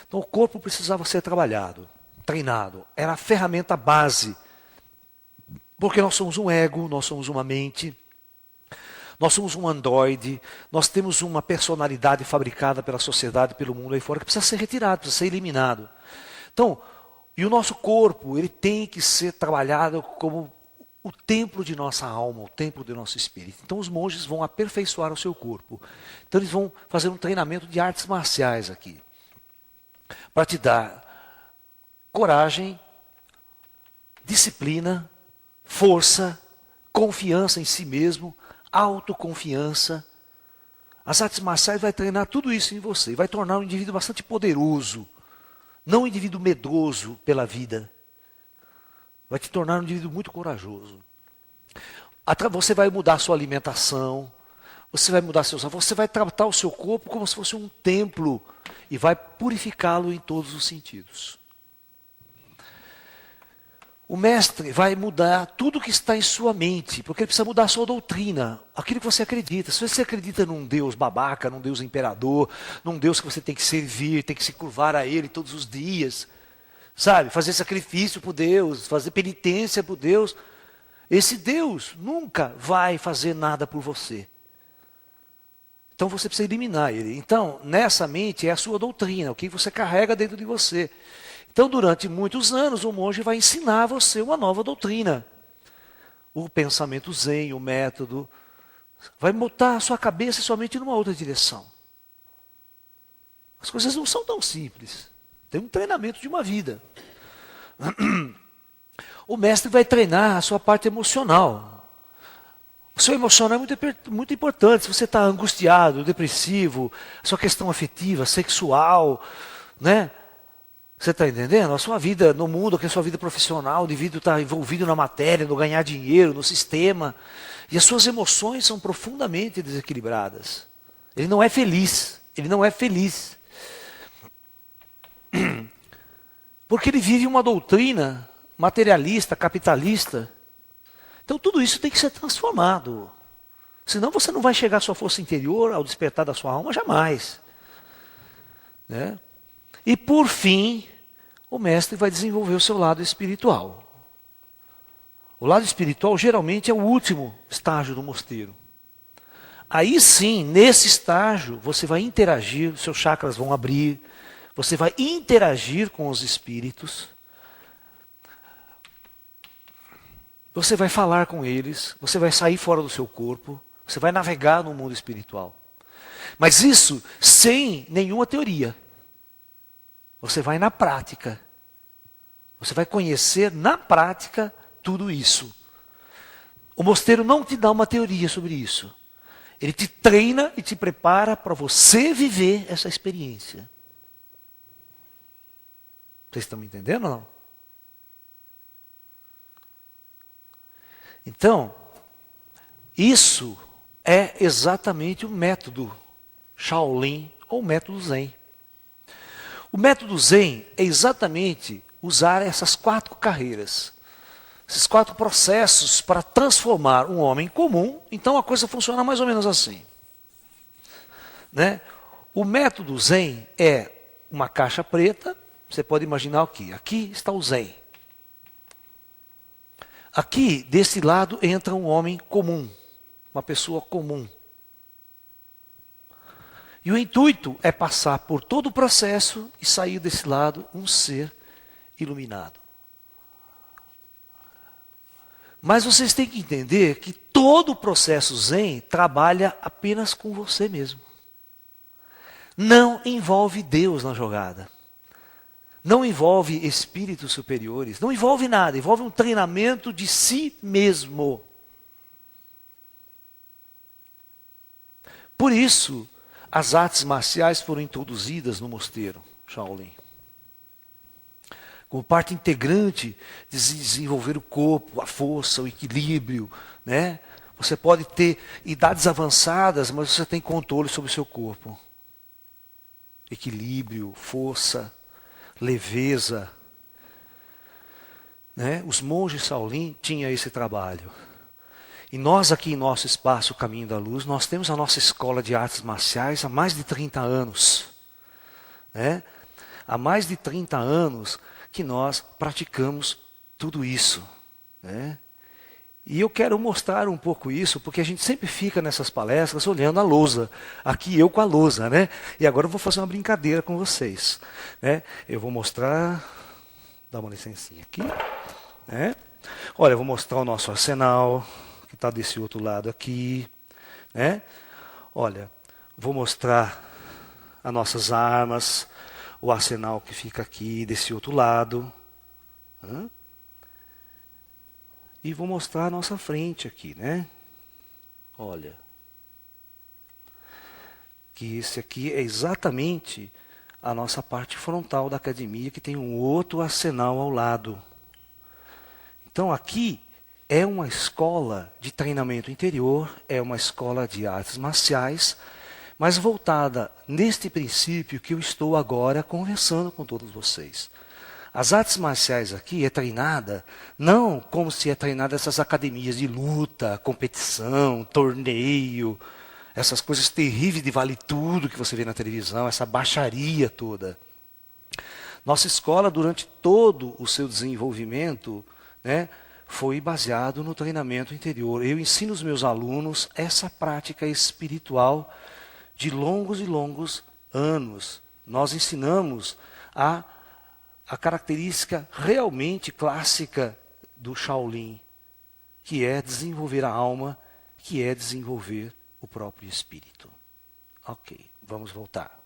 Então o corpo precisava ser trabalhado, treinado. Era a ferramenta base. Porque nós somos um ego, nós somos uma mente, nós somos um androide, nós temos uma personalidade fabricada pela sociedade, pelo mundo aí fora, que precisa ser retirado, precisa ser eliminado. Então, e o nosso corpo, ele tem que ser trabalhado como o templo de nossa alma, o templo do nosso espírito. Então os monges vão aperfeiçoar o seu corpo. Então eles vão fazer um treinamento de artes marciais aqui. Para te dar coragem, disciplina, força, confiança em si mesmo, autoconfiança. As artes marciais vai treinar tudo isso em você. Vai tornar um indivíduo bastante poderoso. Não um indivíduo medroso pela vida. Vai te tornar um indivíduo muito corajoso. Você vai mudar a sua alimentação. Você vai mudar seus hábitos. Você vai tratar o seu corpo como se fosse um templo. E vai purificá-lo em todos os sentidos. O mestre vai mudar tudo que está em sua mente, porque ele precisa mudar a sua doutrina, aquilo que você acredita. Se você acredita num Deus babaca, num Deus imperador, num Deus que você tem que servir, tem que se curvar a Ele todos os dias, sabe? Fazer sacrifício por Deus, fazer penitência por Deus. Esse Deus nunca vai fazer nada por você. Então você precisa eliminar ele. Então, nessa mente é a sua doutrina, o que você carrega dentro de você. Então, durante muitos anos, o monge vai ensinar a você uma nova doutrina. O pensamento zen, o método, vai botar a sua cabeça e sua mente numa outra direção. As coisas não são tão simples. Tem um treinamento de uma vida. O mestre vai treinar a sua parte emocional. O seu emocional é muito importante. Se você está angustiado, depressivo, a sua questão afetiva, sexual, né? Você está entendendo? A sua vida no mundo, que é a sua vida profissional, o indivíduo está envolvido na matéria, no ganhar dinheiro, no sistema. E as suas emoções são profundamente desequilibradas. Ele não é feliz. Ele não é feliz. Porque ele vive uma doutrina materialista, capitalista. Então tudo isso tem que ser transformado. Senão você não vai chegar à sua força interior, ao despertar da sua alma, jamais. Né? E por fim, o mestre vai desenvolver o seu lado espiritual. O lado espiritual geralmente é o último estágio do mosteiro. Aí sim, nesse estágio, você vai interagir, seus chakras vão abrir, você vai interagir com os espíritos, você vai falar com eles, você vai sair fora do seu corpo, você vai navegar no mundo espiritual. Mas isso sem nenhuma teoria. Você vai na prática. Você vai conhecer na prática tudo isso. O mosteiro não te dá uma teoria sobre isso. Ele te treina e te prepara para você viver essa experiência. Vocês estão me entendendo ou não? Então, isso é exatamente o método Shaolin ou método Zen. O método Zen é exatamente usar essas 4 carreiras, esses 4 processos para transformar um homem comum. Então a coisa funciona mais ou menos assim. Né? O método Zen é uma caixa preta, você pode imaginar o quê? Aqui está o Zen. Aqui, desse lado, entra um homem comum, uma pessoa comum. E o intuito é passar por todo o processo e sair desse lado um ser iluminado. Mas vocês têm que entender que todo o processo Zen trabalha apenas com você mesmo. Não envolve Deus na jogada. Não envolve espíritos superiores. Não envolve nada. Envolve um treinamento de si mesmo. Por isso, as artes marciais foram introduzidas no mosteiro Shaolin. Como parte integrante de desenvolver o corpo, a força, o equilíbrio. Né? Você pode ter idades avançadas, mas você tem controle sobre o seu corpo. Equilíbrio, força, leveza. Né? Os monges Shaolin tinham esse trabalho. E nós aqui em nosso espaço Caminho da Luz, nós temos a nossa escola de artes marciais há mais de 30 anos. Né? Há mais de 30 anos que nós praticamos tudo isso. Né? E eu quero mostrar um pouco isso, porque a gente sempre fica nessas palestras olhando a lousa. Aqui eu com a lousa, né? E agora eu vou fazer uma brincadeira com vocês. Né? Eu vou mostrar... Dá uma licencinha aqui. Né? Olha, eu vou mostrar o nosso arsenal, que está desse outro lado aqui. Né? Olha, vou mostrar as nossas armas, o arsenal que fica aqui desse outro lado. E vou mostrar a nossa frente aqui, né? Olha. Que esse aqui é exatamente a nossa parte frontal da academia, que tem um outro arsenal ao lado. Então aqui é uma escola de treinamento interior, é uma escola de artes marciais, mas voltada neste princípio que eu estou agora conversando com todos vocês. As artes marciais aqui é treinada, não como se é treinada essas academias de luta, competição, torneio, essas coisas terríveis de vale tudo que você vê na televisão, essa baixaria toda. Nossa escola, durante todo o seu desenvolvimento, né, foi baseado no treinamento interior. Eu ensino os meus alunos essa prática espiritual de longos e longos anos. Nós ensinamos a característica realmente clássica do Shaolin, que é desenvolver a alma, que é desenvolver o próprio espírito. Ok, vamos voltar.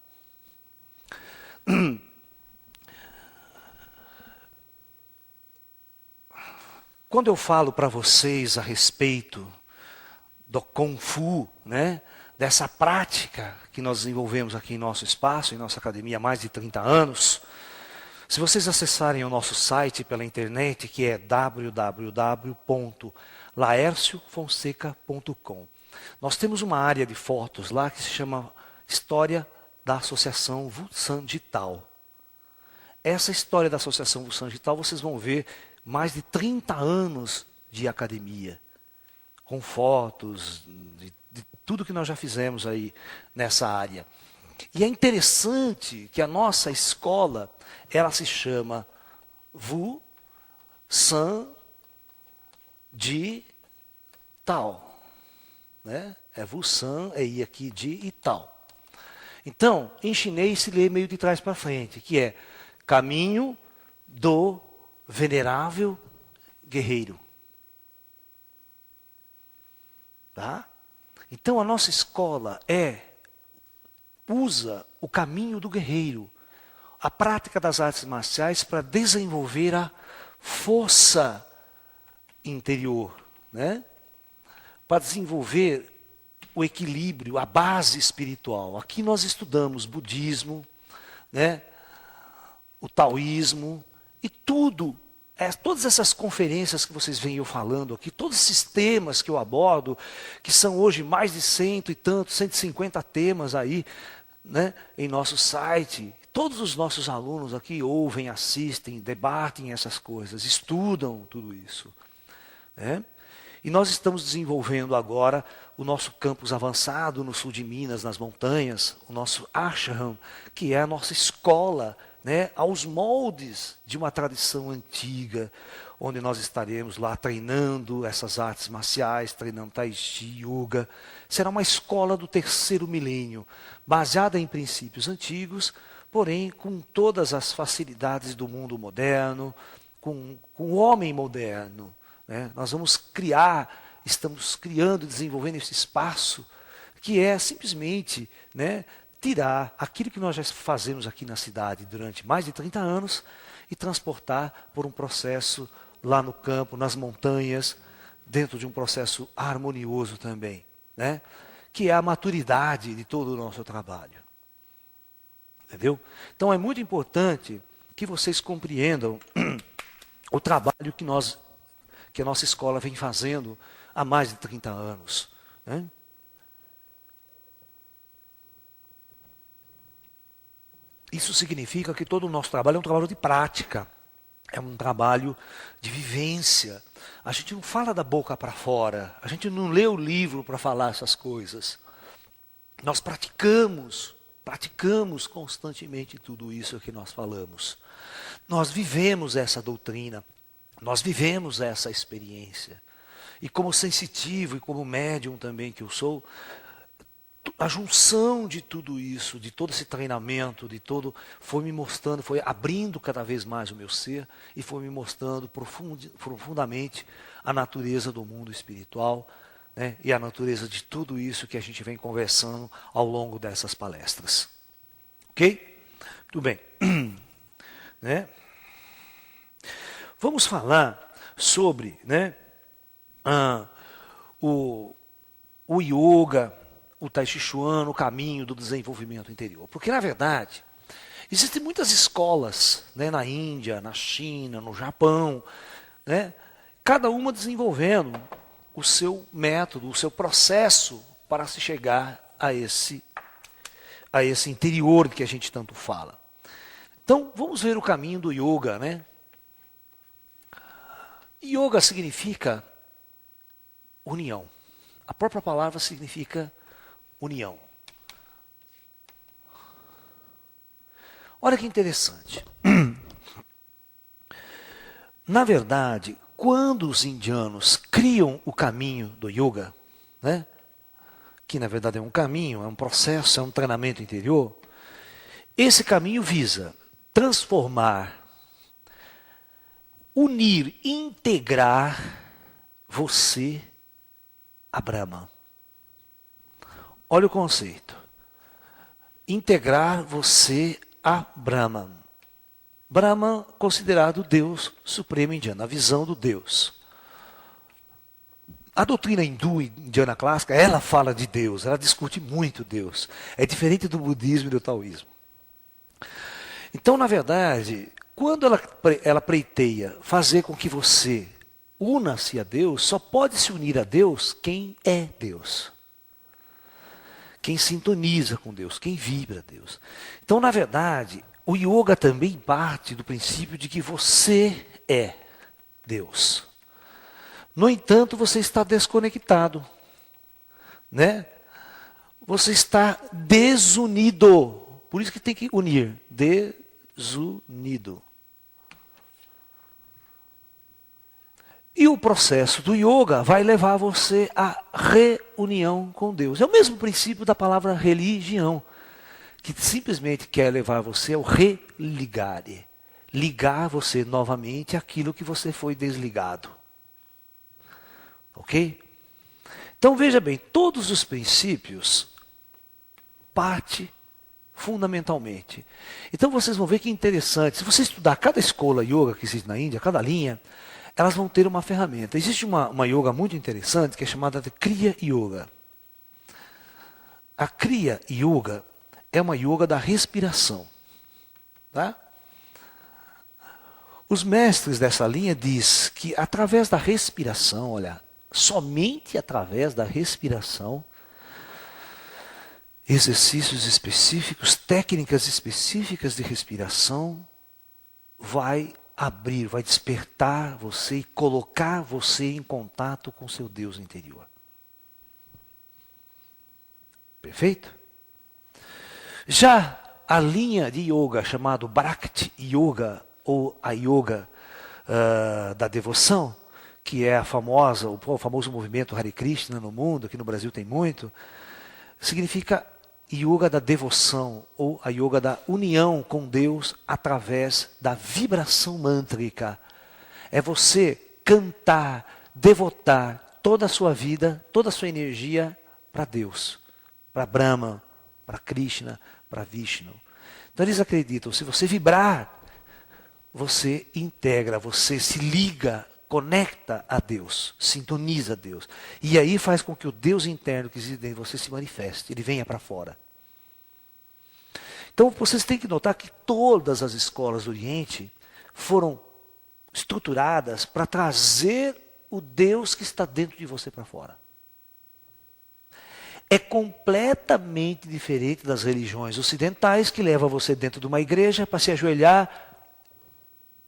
Quando eu falo para vocês a respeito do Kung Fu, né, dessa prática que nós desenvolvemos aqui em nosso espaço, em nossa academia há mais de 30 anos, se vocês acessarem o nosso site pela internet, que é www.laerciofonseca.com, nós temos uma área de fotos lá que se chama História da Associação Wushan Digital. Essa história da Associação Wushan Digital, vocês vão ver mais de 30 anos de academia, com fotos de tudo que nós já fizemos aí nessa área. E é interessante que a nossa escola, ela se chama Wushan Digital. Né? É Wushan, é I aqui, de e tal. Então, em chinês se lê meio de trás para frente, que é caminho do venerável guerreiro. Tá? Então a nossa escola usa o caminho do guerreiro, a prática das artes marciais para desenvolver a força interior, né? Para desenvolver o equilíbrio, a base espiritual. Aqui nós estudamos budismo, né? O taoísmo, e todas essas conferências que vocês vêm eu falando aqui, todos esses temas que eu abordo, que são hoje mais de 100 e tantos, 150 temas aí, né, em nosso site. Todos os nossos alunos aqui ouvem, assistem, debatem essas coisas, estudam tudo isso. Né? E nós estamos desenvolvendo agora o nosso campus avançado no sul de Minas, nas montanhas, o nosso ashram, que é a nossa escola, né, aos moldes de uma tradição antiga, onde nós estaremos lá treinando essas artes marciais, treinando tai chi, yoga. Será uma escola do terceiro milênio, baseada em princípios antigos, porém com todas as facilidades do mundo moderno, com o homem moderno. Né? Nós estamos criando e desenvolvendo esse espaço que é simplesmente, né, tirar aquilo que nós já fazemos aqui na cidade durante mais de 30 anos e transportar por um processo lá no campo, nas montanhas, dentro de um processo harmonioso também, né? Que é a maturidade de todo o nosso trabalho. Entendeu? Então é muito importante que vocês compreendam o trabalho que a nossa escola vem fazendo há mais de 30 anos. Né? Isso significa que todo o nosso trabalho é um trabalho de prática, é um trabalho de vivência. A gente não fala da boca para fora, a gente não lê o livro para falar essas coisas. Nós praticamos constantemente tudo isso que nós falamos. Nós vivemos essa doutrina, nós vivemos essa experiência. E como sensitivo e como médium também que eu sou, a junção de tudo isso, de todo esse treinamento, foi me mostrando, foi abrindo cada vez mais o meu ser e foi me mostrando profundamente a natureza do mundo espiritual, né, e a natureza de tudo isso que a gente vem conversando ao longo dessas palestras. Ok? Muito bem. Né? Vamos falar sobre, né, o yoga, o Tai Chi Chuan, o caminho do desenvolvimento interior. Porque, na verdade, existem muitas escolas, né, na Índia, na China, no Japão, né, cada uma desenvolvendo o seu método, o seu processo para se chegar a esse interior que a gente tanto fala. Então, vamos ver o caminho do yoga, né? Yoga significa união. A própria palavra significa união. Olha que interessante. Na verdade, quando os indianos criam o caminho do yoga, né, que na verdade é um caminho, é um processo, é um treinamento interior, esse caminho visa transformar, unir, integrar você a Brahman. Olha o conceito. Integrar você a Brahman. Brahman considerado o Deus supremo indiano, a visão do Deus. A doutrina hindu indiana clássica, ela fala de Deus, ela discute muito Deus. É diferente do budismo e do taoísmo. Então, na verdade, quando ela pleiteia fazer com que você una-se a Deus, só pode se unir a Deus quem é Deus. Quem sintoniza com Deus, quem vibra a Deus. Então, na verdade, o yoga também parte do princípio de que você é Deus. No entanto, você está desconectado, né? Você está desunido. Por isso que tem que unir. Desunido. E o processo do yoga vai levar você à reunião com Deus. É o mesmo princípio da palavra religião, que simplesmente quer levar você ao religare. Ligar você novamente àquilo que você foi desligado. Ok? Então veja bem, todos os princípios partem fundamentalmente. Então vocês vão ver que interessante. Se você estudar cada escola yoga que existe na Índia, cada linha, elas vão ter uma ferramenta. Existe uma yoga muito interessante que é chamada de Kriya Yoga. A Kriya Yoga é uma yoga da respiração. Tá? Os mestres dessa linha diz que através da respiração, olha, somente através da respiração, exercícios específicos, técnicas específicas de respiração, vai abrir, vai despertar você e colocar você em contato com seu Deus interior. Perfeito? Já a linha de yoga chamada Bhakti Yoga, ou a yoga da devoção, que é o famoso movimento Hare Krishna no mundo, aqui no Brasil tem muito, significa yoga da devoção, ou a yoga da união com Deus através da vibração mântrica. É você cantar, devotar toda a sua vida, toda a sua energia para Deus, para Brahma, para Krishna, para Vishnu. Então eles acreditam, se você vibrar, você integra, você se liga, conecta a Deus, sintoniza a Deus. E aí faz com que o Deus interno que existe dentro de você se manifeste, ele venha para fora. Então vocês têm que notar que todas as escolas do Oriente foram estruturadas para trazer o Deus que está dentro de você para fora. É completamente diferente das religiões ocidentais que levam você dentro de uma igreja para se ajoelhar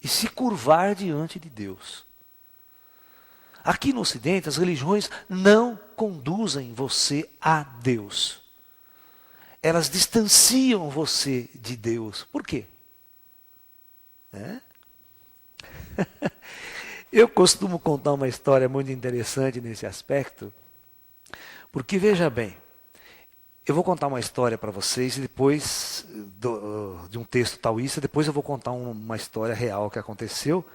e se curvar diante de Deus. Aqui no Ocidente, as religiões não conduzem você a Deus. Elas distanciam você de Deus. Por quê? Eu costumo contar uma história muito interessante nesse aspecto, porque veja bem, eu vou contar uma história para vocês e depois de um texto taoísta, depois eu vou contar uma história real que aconteceu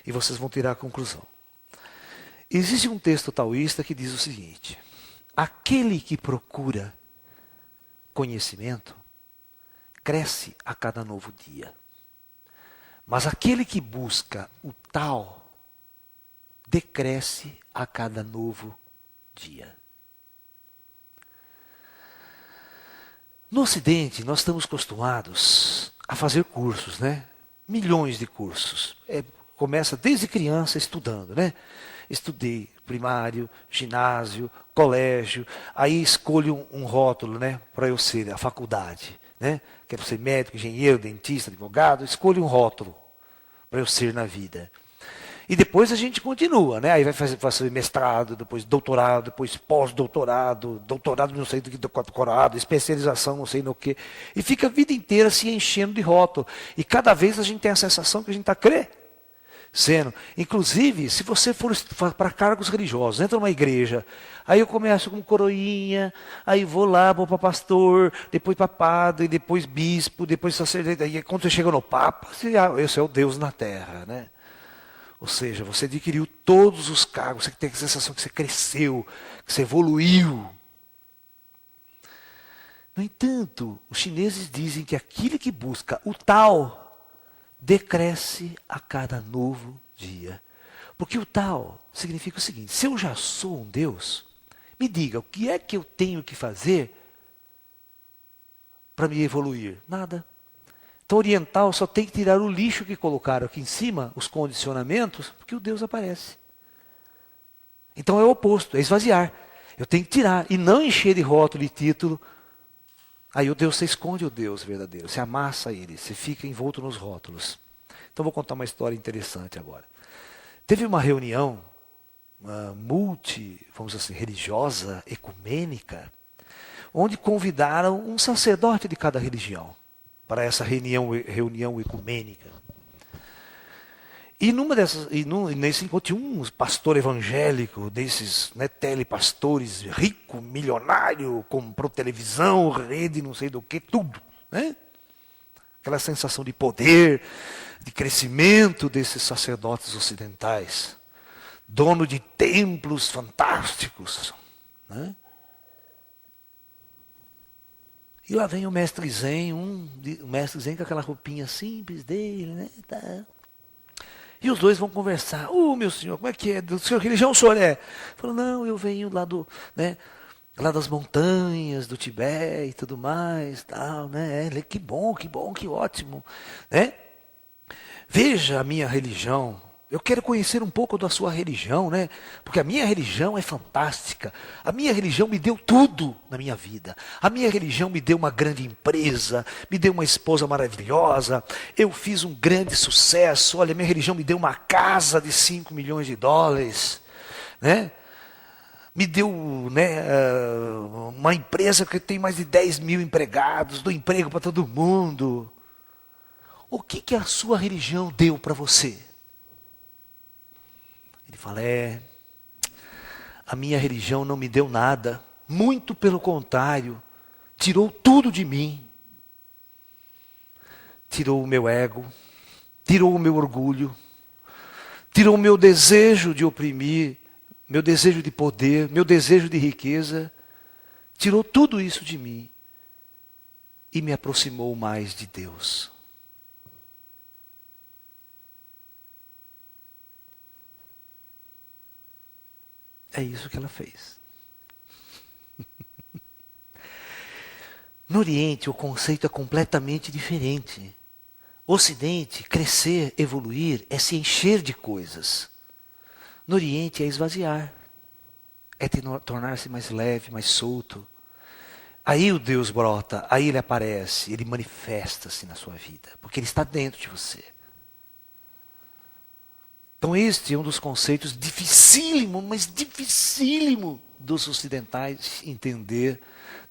e vocês vão tirar a conclusão. Existe um texto taoísta que diz o seguinte: aquele que procura conhecimento cresce a cada novo dia. Mas aquele que busca o tal decresce a cada novo dia. No Ocidente, nós estamos acostumados a fazer cursos, né? Milhões de cursos. Começa desde criança estudando, né? Estudei primário, ginásio, colégio, aí escolho um rótulo, né, para eu ser a faculdade, né? Quero ser médico, engenheiro, dentista, advogado, escolho um rótulo para eu ser na vida. E depois a gente continua, né? Aí vai fazer mestrado, depois doutorado, depois pós-doutorado, doutorado não sei do que, doutorado, especialização não sei no que. E fica a vida inteira se enchendo de rótulo. E cada vez a gente tem a sensação que a gente está sendo. Inclusive, se você for para cargos religiosos, entra numa igreja, aí eu começo com coroinha, aí vou para pastor, depois para padre, depois bispo, depois sacerdote. Aí quando você chega no Papa, esse é o Deus na terra, né? Ou seja, você adquiriu todos os cargos, você tem a sensação que você cresceu, que você evoluiu. No entanto, os chineses dizem que aquele que busca o tal decresce a cada novo dia. Porque o tal significa o seguinte: se eu já sou um Deus, me diga, o que é que eu tenho que fazer para me evoluir? Nada. Então, oriental só tem que tirar o lixo que colocaram aqui em cima, os condicionamentos, porque o Deus aparece. Então é o oposto, é esvaziar. Eu tenho que tirar e não encher de rótulo e título. Aí o Deus, você esconde o Deus verdadeiro, você amassa ele, você fica envolto nos rótulos. Então vou contar uma história interessante agora. Teve uma reunião vamos dizer assim, religiosa, ecumênica, onde convidaram um sacerdote de cada religião para essa reunião ecumênica. E nesse encontro tinha um pastor evangélico, desses telepastores, rico, milionário, comprou televisão, rede, não sei do que, tudo. Né? Aquela sensação de poder, de crescimento desses sacerdotes ocidentais. Dono de templos fantásticos. Né? E lá vem o mestre Zen, o mestre Zen com aquela roupinha simples dele, né? Tá. E os dois vão conversar. Meu senhor, como é que é? Do senhor, que religião o senhor é? Falou, não, eu venho lá lá das montanhas, do Tibete e tudo mais, tal, né? Que bom, que ótimo, né? Veja a minha religião. Eu quero conhecer um pouco da sua religião, né? Porque a minha religião é fantástica. A minha religião me deu tudo na minha vida. A minha religião me deu uma grande empresa, me deu uma esposa maravilhosa. Eu fiz um grande sucesso. Olha, a minha religião me deu uma casa de 5 milhões de dólares, né? Me deu, uma empresa que tem mais de 10 mil empregados, dou emprego para todo mundo. O que a sua religião deu para você? Ele fala, a minha religião não me deu nada, muito pelo contrário, tirou tudo de mim. Tirou o meu ego, tirou o meu orgulho, tirou o meu desejo de oprimir, meu desejo de poder, meu desejo de riqueza, tirou tudo isso de mim e me aproximou mais de Deus. É isso que ela fez. No Oriente, o conceito é completamente diferente. Ocidente, crescer, evoluir, é se encher de coisas. No Oriente, é esvaziar. É tornar-se mais leve, mais solto. Aí o Deus brota, aí ele aparece, ele manifesta-se na sua vida. Porque ele está dentro de você. Então este é um dos conceitos dificílimo, mas dificílimo dos ocidentais entender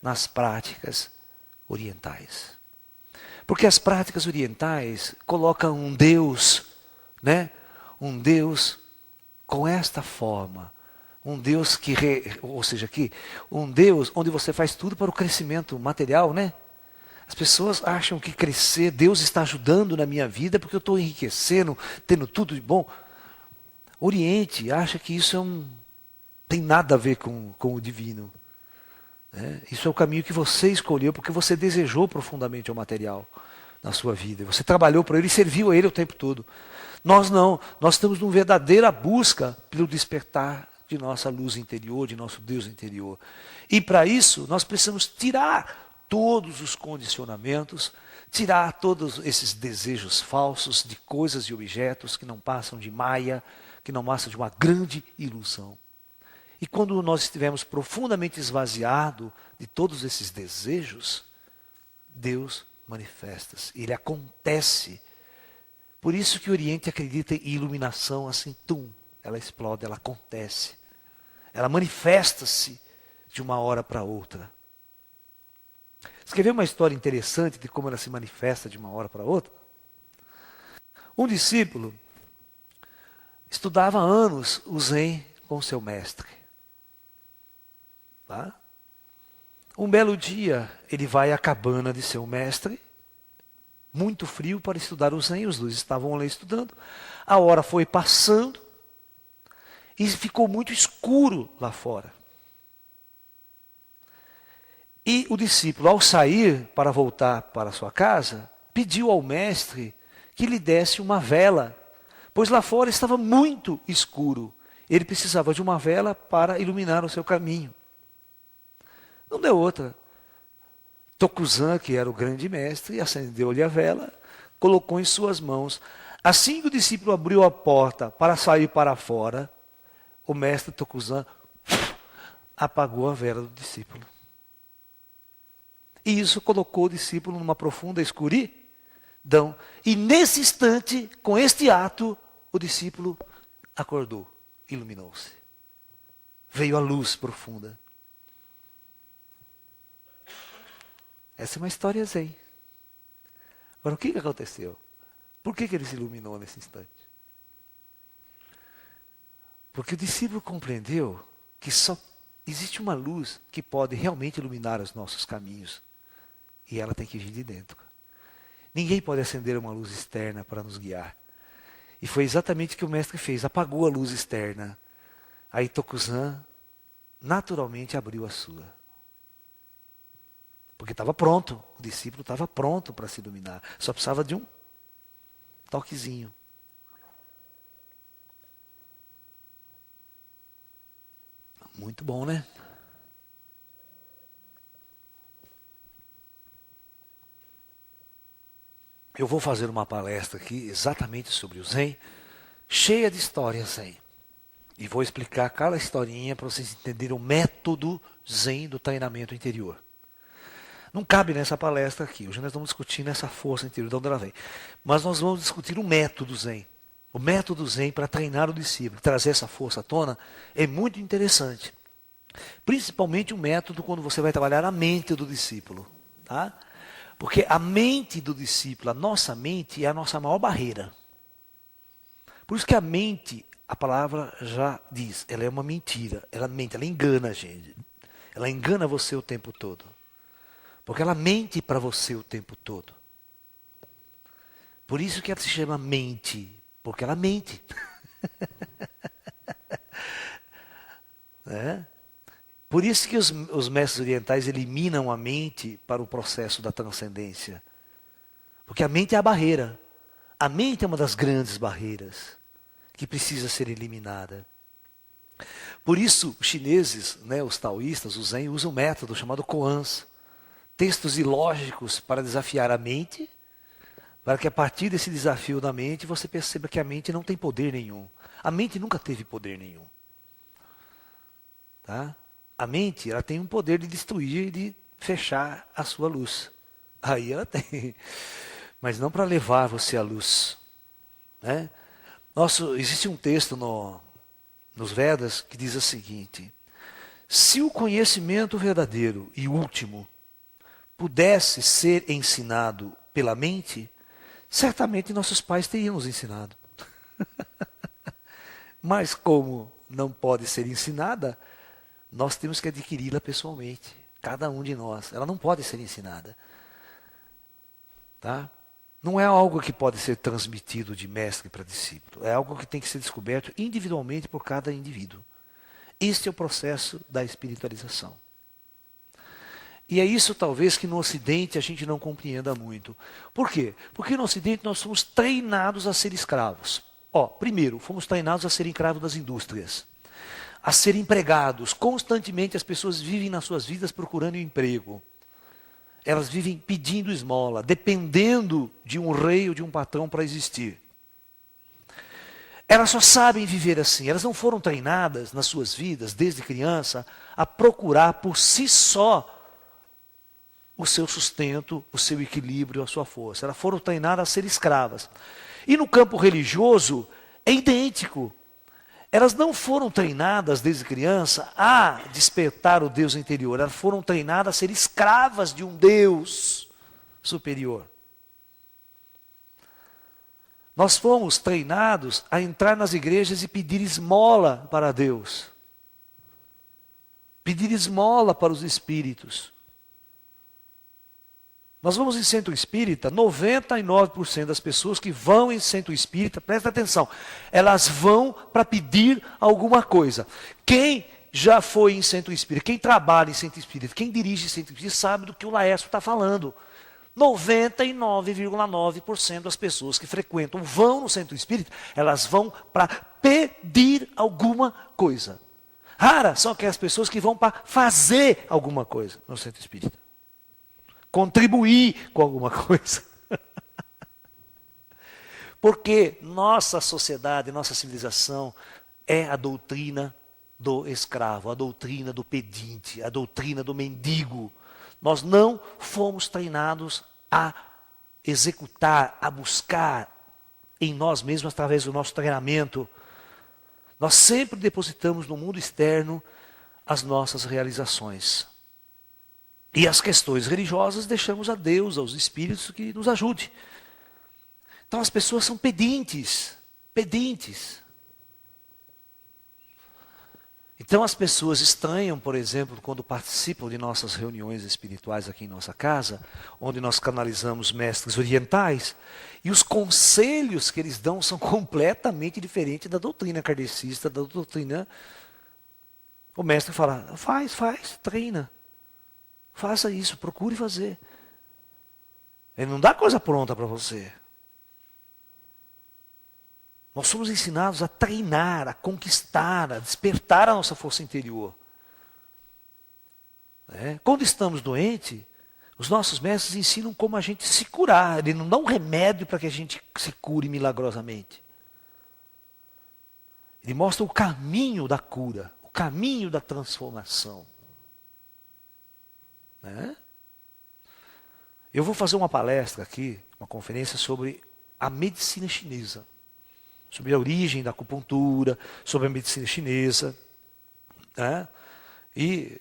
nas práticas orientais. Porque as práticas orientais colocam um Deus, um Deus com esta forma, um Deus um Deus onde você faz tudo para o crescimento material, né? As pessoas acham que crescer, Deus está ajudando na minha vida porque eu estou enriquecendo, tendo tudo de bom. Oriente acha que isso tem nada a ver com o divino. Né? Isso é o caminho que você escolheu porque você desejou profundamente o material na sua vida. Você trabalhou para ele e serviu a ele o tempo todo. Nós não, nós estamos numa verdadeira busca pelo despertar de nossa luz interior, de nosso Deus interior. E para isso nós precisamos tirar todos os condicionamentos, tirar todos esses desejos falsos de coisas e objetos que não passam de maia, que não passa de uma grande ilusão. E quando nós estivermos profundamente esvaziados de todos esses desejos, Deus manifesta-se, ele acontece. Por isso que o Oriente acredita em iluminação assim, ela explode, ela acontece. Ela manifesta-se de uma hora para outra. Você quer ver uma história interessante de como ela se manifesta de uma hora para outra? Um discípulo estudava há anos o Zen com seu mestre. Tá? Um belo dia, ele vai à cabana de seu mestre, muito frio, para estudar o Zen. Os dois estavam lá estudando. A hora foi passando e ficou muito escuro lá fora. E o discípulo, ao sair para voltar para sua casa, pediu ao mestre que lhe desse uma vela, pois lá fora estava muito escuro. Ele precisava de uma vela para iluminar o seu caminho. Não deu outra. Tokuzan, que era o grande mestre, acendeu-lhe a vela, colocou em suas mãos. Assim que o discípulo abriu a porta para sair para fora, o mestre Tokuzan apagou a vela do discípulo. E isso colocou o discípulo numa profunda escuridão. E nesse instante, com este ato, o discípulo acordou, iluminou-se. Veio a luz profunda. Essa é uma história zen. Agora, o que aconteceu? Por que ele se iluminou nesse instante? Porque o discípulo compreendeu que só existe uma luz que pode realmente iluminar os nossos caminhos. E ela tem que vir de dentro. Ninguém pode acender uma luz externa para nos guiar. E foi exatamente o que o mestre fez. Apagou a luz externa. Aí Tokuzan naturalmente abriu a sua. Porque estava pronto, o discípulo estava pronto para se iluminar. Só precisava de um toquezinho. Muito bom, né? Eu vou fazer uma palestra aqui exatamente sobre o Zen, cheia de histórias Zen. E vou explicar cada historinha para vocês entenderem o método Zen do treinamento interior. Não cabe nessa palestra aqui. Hoje nós estamos discutindo essa força interior, de onde ela vem. Mas nós vamos discutir o método Zen. O método Zen para treinar o discípulo, trazer essa força à tona, é muito interessante. Principalmente o método quando você vai trabalhar a mente do discípulo. Tá? Porque a mente do discípulo, a nossa mente, é a nossa maior barreira. Por isso que a mente, a palavra já diz, ela é uma mentira. Ela mente, ela engana a gente. Ela engana você o tempo todo. Porque ela mente para você o tempo todo. Por isso que ela se chama mente. Porque ela mente. É? Por isso que os mestres orientais eliminam a mente para o processo da transcendência. Porque a mente é a barreira. A mente é uma das grandes barreiras que precisa ser eliminada. Por isso, os chineses, né, os taoístas, os zen, usam um método chamado koans. Textos ilógicos para desafiar a mente, para que a partir desse desafio da mente você perceba que a mente não tem poder nenhum. A mente nunca teve poder nenhum. Tá? A mente, ela tem um poder de destruir e de fechar a sua luz. Aí ela tem. Mas não para levar você à luz. Né? Existe um texto nos Vedas que diz o seguinte: se o conhecimento verdadeiro e último pudesse ser ensinado pela mente, certamente nossos pais teriam nos ensinado. Mas como não pode ser ensinada, nós temos que adquiri-la pessoalmente. Cada um de nós. Ela não pode ser ensinada. Tá? Não é algo que pode ser transmitido de mestre para discípulo. É algo que tem que ser descoberto individualmente por cada indivíduo. Este é o processo da espiritualização. E é isso talvez que no Ocidente a gente não compreenda muito. Por quê? Porque no Ocidente nós somos treinados a ser escravos. Primeiro, fomos treinados a ser escravos das indústrias. A ser empregados. Constantemente as pessoas vivem nas suas vidas procurando emprego. Elas vivem pedindo esmola, dependendo de um rei ou de um patrão para existir. Elas só sabem viver assim. Elas não foram treinadas nas suas vidas, desde criança, a procurar por si só o seu sustento, o seu equilíbrio, a sua força. Elas foram treinadas a ser escravas. E no campo religioso é idêntico. Elas não foram treinadas desde criança a despertar o Deus interior. Elas foram treinadas a ser escravas de um Deus superior. Nós fomos treinados a entrar nas igrejas e pedir esmola para Deus. Pedir esmola para os espíritos. Nós vamos em centro espírita, 99% das pessoas que vão em centro espírita, presta atenção, elas vão para pedir alguma coisa. Quem já foi em centro espírita, quem trabalha em centro espírita, quem dirige em centro espírita, sabe do que o Laércio está falando. 99,9% das pessoas que frequentam, vão no centro espírita, elas vão para pedir alguma coisa. Raras são aquelas pessoas que vão para fazer alguma coisa no centro espírita. Contribuir com alguma coisa. Porque nossa sociedade, nossa civilização é a doutrina do escravo, a doutrina do pedinte, a doutrina do mendigo. Nós não fomos treinados a executar, a buscar em nós mesmos através do nosso treinamento. Nós sempre depositamos no mundo externo as nossas realizações. E as questões religiosas deixamos a Deus, aos espíritos que nos ajude. Então as pessoas são pedintes, pedintes. Então as pessoas estranham, por exemplo, quando participam de nossas reuniões espirituais aqui em nossa casa, onde nós canalizamos mestres orientais, e os conselhos que eles dão são completamente diferentes da doutrina kardecista, da doutrina... O mestre fala, faz, treina. Faça isso, procure fazer. Ele não dá coisa pronta para você. Nós somos ensinados a treinar, a conquistar, a despertar a nossa força interior. Quando estamos doentes, os nossos mestres ensinam como a gente se curar. Eles não dão um remédio para que a gente se cure milagrosamente. Ele mostra o caminho da cura, o caminho da transformação. Eu vou fazer uma palestra aqui, uma conferência sobre a medicina chinesa. Sobre a origem da acupuntura, sobre a medicina chinesa. E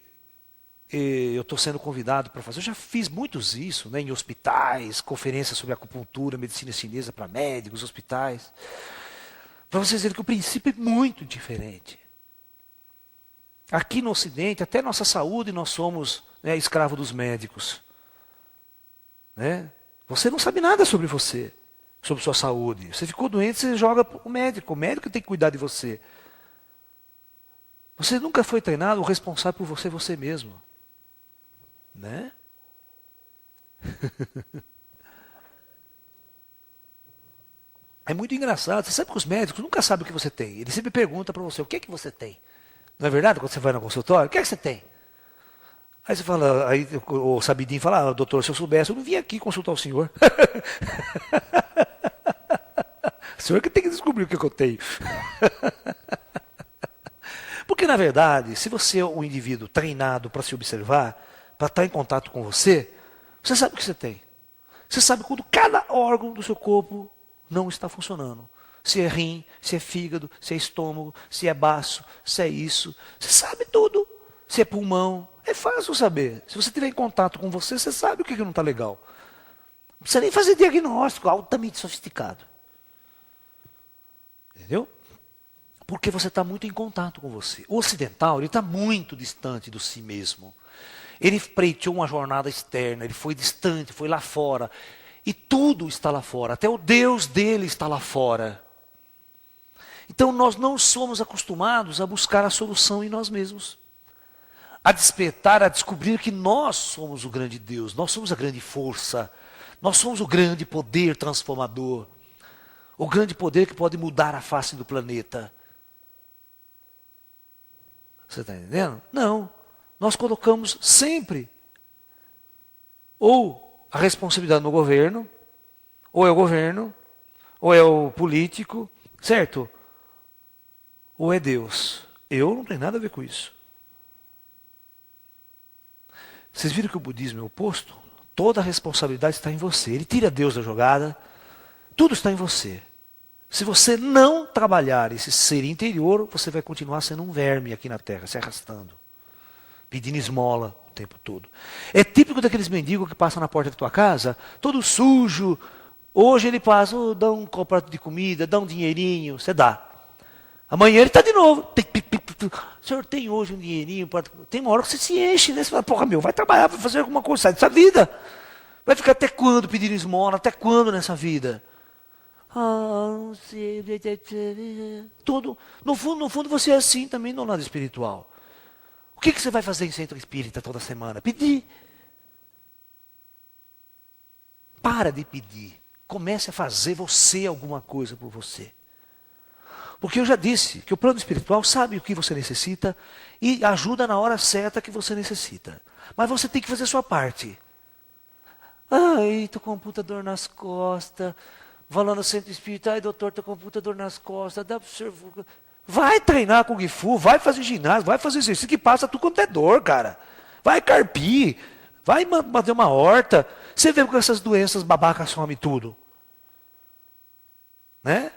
eu estou sendo convidado para fazer, eu já fiz muitos isso, em hospitais, conferências sobre acupuntura, medicina chinesa para médicos, hospitais. Para vocês verem que o princípio é muito diferente. Aqui no Ocidente, até nossa saúde, nós somos escravos dos médicos. Você não sabe nada sobre você, sobre sua saúde. Você ficou doente, você joga para o médico tem que cuidar de você. Você nunca foi treinado, o responsável por você é você mesmo. É muito engraçado. Você sabe que os médicos nunca sabem o que você tem. Eles sempre perguntam para você, o que é que você tem? Não é verdade? Quando você vai no consultório, o que é que você tem? Aí você fala, aí o sabidinho fala, doutor, se eu soubesse, eu não vim aqui consultar o senhor. O senhor que tem que descobrir o que eu tenho. Porque, na verdade, se você é um indivíduo treinado para se observar, para estar em contato com você, você sabe o que você tem. Você sabe quando cada órgão do seu corpo não está funcionando. Se é rim, se é fígado, se é estômago, se é baço, se é isso. Você sabe tudo. Se é pulmão. É fácil saber. Se você tiver em contato com você, você sabe o que não está legal. Não precisa nem fazer diagnóstico altamente sofisticado. Entendeu? Porque você está muito em contato com você. O ocidental, ele está muito distante do si mesmo. Ele preteou uma jornada externa, ele foi distante, foi lá fora. E tudo está lá fora, até o Deus dele está lá fora. Então nós não somos acostumados a buscar a solução em nós mesmos. A despertar, a descobrir que nós somos o grande Deus, nós somos a grande força, nós somos o grande poder transformador. O grande poder que pode mudar a face do planeta. Você está entendendo? Não. Nós colocamos sempre ou a responsabilidade no governo, ou é o governo, ou é o político, certo? Ou é Deus. Eu não tenho nada a ver com isso. Vocês viram que o budismo é o oposto? Toda a responsabilidade está em você. Ele tira Deus da jogada, tudo está em você. Se você não trabalhar esse ser interior, você vai continuar sendo um verme aqui na terra, se arrastando, pedindo esmola o tempo todo. É típico daqueles mendigos que passam na porta da tua casa, todo sujo, Hoje ele passa, dá um prato de comida, dá um dinheirinho, você dá. Amanhã ele está de novo. O senhor tem hoje um dinheirinho? Tem uma hora que você se enche, né? Você fala, porra, vai trabalhar, vai fazer alguma coisa, sai dessa vida. Vai ficar até quando pedindo esmola? Até quando nessa vida? Não sei. Tudo. No fundo, você é assim também no lado espiritual. O que você vai fazer em centro espírita toda semana? Pedir. Para de pedir. Comece a fazer você alguma coisa por você. Porque eu já disse que o plano espiritual sabe o que você necessita e ajuda na hora certa que você necessita. Mas você tem que fazer a sua parte. Ai, tô com uma puta dor nas costas. Vou lá no centro espírita, ai doutor, tô com uma puta dor nas costas. Vai treinar com o Gifu, vai fazer ginásio, vai fazer exercício que passa tudo quanto é dor, cara. Vai carpir, vai bater uma horta. Você vê com essas doenças babacas some tudo. Né?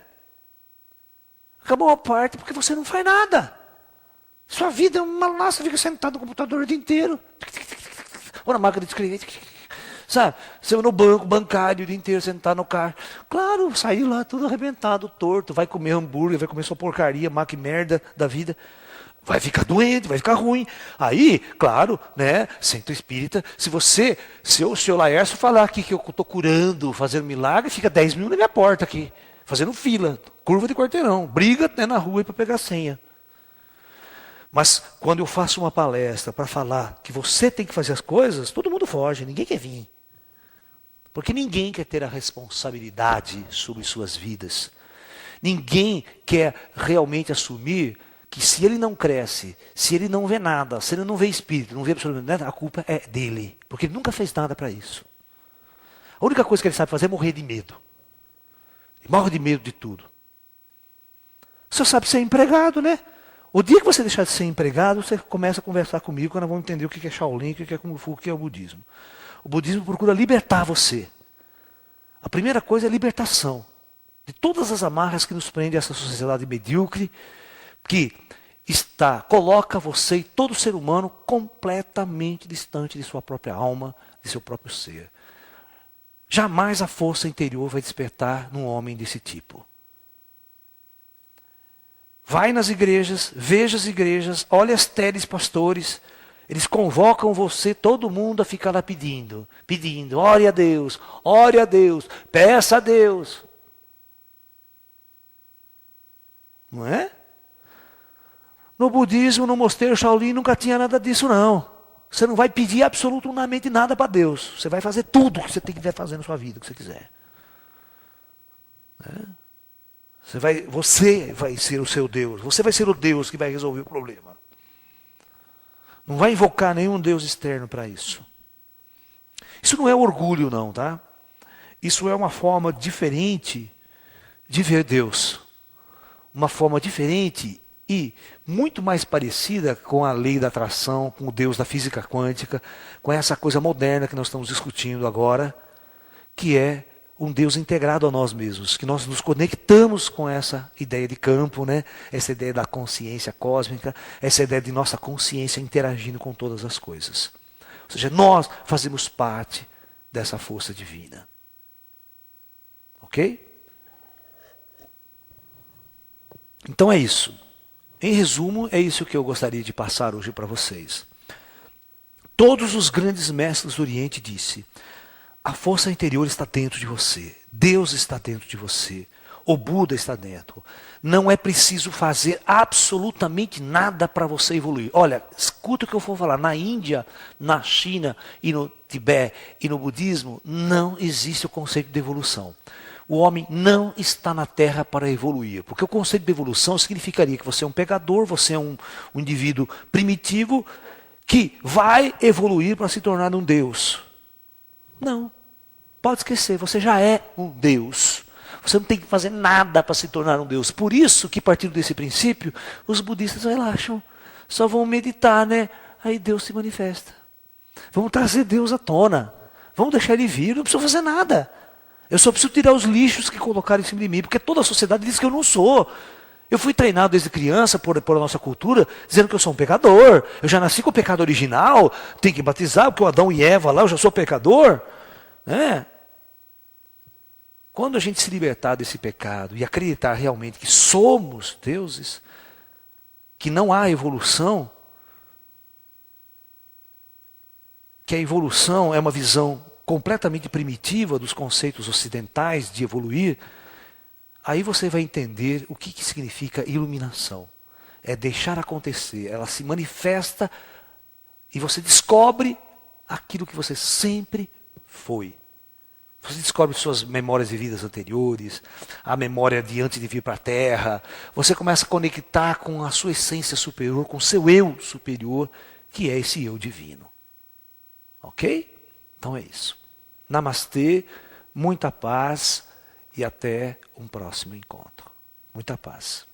Acabou a parte porque você não faz nada. Sua vida é uma laça, fica sentado no computador o dia inteiro. Ou na máquina de escrever. Sabe? Você no banco bancário o dia inteiro, sentado no carro. Claro, sair lá tudo arrebentado, torto. Vai comer hambúrguer, vai comer sua porcaria, que merda da vida. Vai ficar doente, vai ficar ruim. Aí, claro, né, centro espírita, se o seu Laércio falar aqui que eu estou curando, fazendo milagre, fica 10 mil na minha porta aqui. Fazendo fila, curva de quarteirão, briga até na rua para pegar senha. Mas quando eu faço uma palestra para falar que você tem que fazer as coisas, todo mundo foge, ninguém quer vir. Porque ninguém quer ter a responsabilidade sobre suas vidas. Ninguém quer realmente assumir que se ele não cresce, se ele não vê nada, se ele não vê espírito, não vê absolutamente nada, a culpa é dele. Porque ele nunca fez nada para isso. A única coisa que ele sabe fazer é morrer de medo. Ele morre de medo de tudo. Você sabe ser empregado, né? O dia que você deixar de ser empregado, você começa a conversar comigo, quando nós vamos entender o que é Shaolin, o que é Kung Fu, o que é o budismo. O budismo procura libertar você. A primeira coisa é a libertação de todas as amarras que nos prendem a essa sociedade medíocre, que coloca você e todo ser humano completamente distante de sua própria alma, de seu próprio ser. Jamais a força interior vai despertar num homem desse tipo. Vai nas igrejas, veja as igrejas, olha as teles pastores. Eles convocam você, todo mundo, a ficar lá pedindo. Ore a Deus, peça a Deus. Não é? No budismo, no mosteiro Shaolin, nunca tinha nada disso, não. Você não vai pedir absolutamente nada para Deus. Você vai fazer tudo que você tem que fazer na sua vida, o que você quiser. Você vai ser o seu Deus. Você vai ser o Deus que vai resolver o problema. Não vai invocar nenhum Deus externo para isso. Isso não é orgulho, não, tá? Isso é uma forma diferente de ver Deus. Uma forma diferente e muito mais parecida com a lei da atração, com o Deus da física quântica, com essa coisa moderna que nós estamos discutindo agora, que é um Deus integrado a nós mesmos, que nós nos conectamos com essa ideia de campo, né? Essa ideia da consciência cósmica, essa ideia de nossa consciência interagindo com todas as coisas. Ou seja, nós fazemos parte dessa força divina. Ok? Então é isso. Em resumo, é isso que eu gostaria de passar hoje para vocês. Todos os grandes mestres do Oriente disse: a força interior está dentro de você. Deus está dentro de você. O Buda está dentro. Não é preciso fazer absolutamente nada para você evoluir. Olha, escuta o que eu vou falar. Na Índia, na China e no Tibete e no budismo, não existe o conceito de evolução. O homem não está na Terra para evoluir. Porque o conceito de evolução significaria que você é um pecador, você é um indivíduo primitivo que vai evoluir para se tornar um Deus. Não. Pode esquecer, você já é um Deus. Você não tem que fazer nada para se tornar um Deus. Por isso que, partindo desse princípio, os budistas relaxam. Só vão meditar, né? Aí Deus se manifesta. Vamos trazer Deus à tona. Vamos deixar ele vir, não precisa fazer nada. Eu só preciso tirar os lixos que colocaram em cima de mim, porque toda a sociedade diz que eu não sou. Eu fui treinado desde criança por a nossa cultura, dizendo que eu sou um pecador. Eu já nasci com o pecado original, tenho que batizar, porque o Adão e Eva lá, eu já sou pecador. Quando a gente se libertar desse pecado e acreditar realmente que somos deuses, que não há evolução, que a evolução é uma visão completamente primitiva dos conceitos ocidentais de evoluir, aí você vai entender o que significa iluminação. É deixar acontecer, ela se manifesta e você descobre aquilo que você sempre foi. Você descobre suas memórias de vidas anteriores, a memória de antes de vir para a Terra. Você começa a conectar com a sua essência superior, com o seu eu superior, que é esse eu divino. Ok? Então é isso. Namastê, muita paz e até um próximo encontro. Muita paz.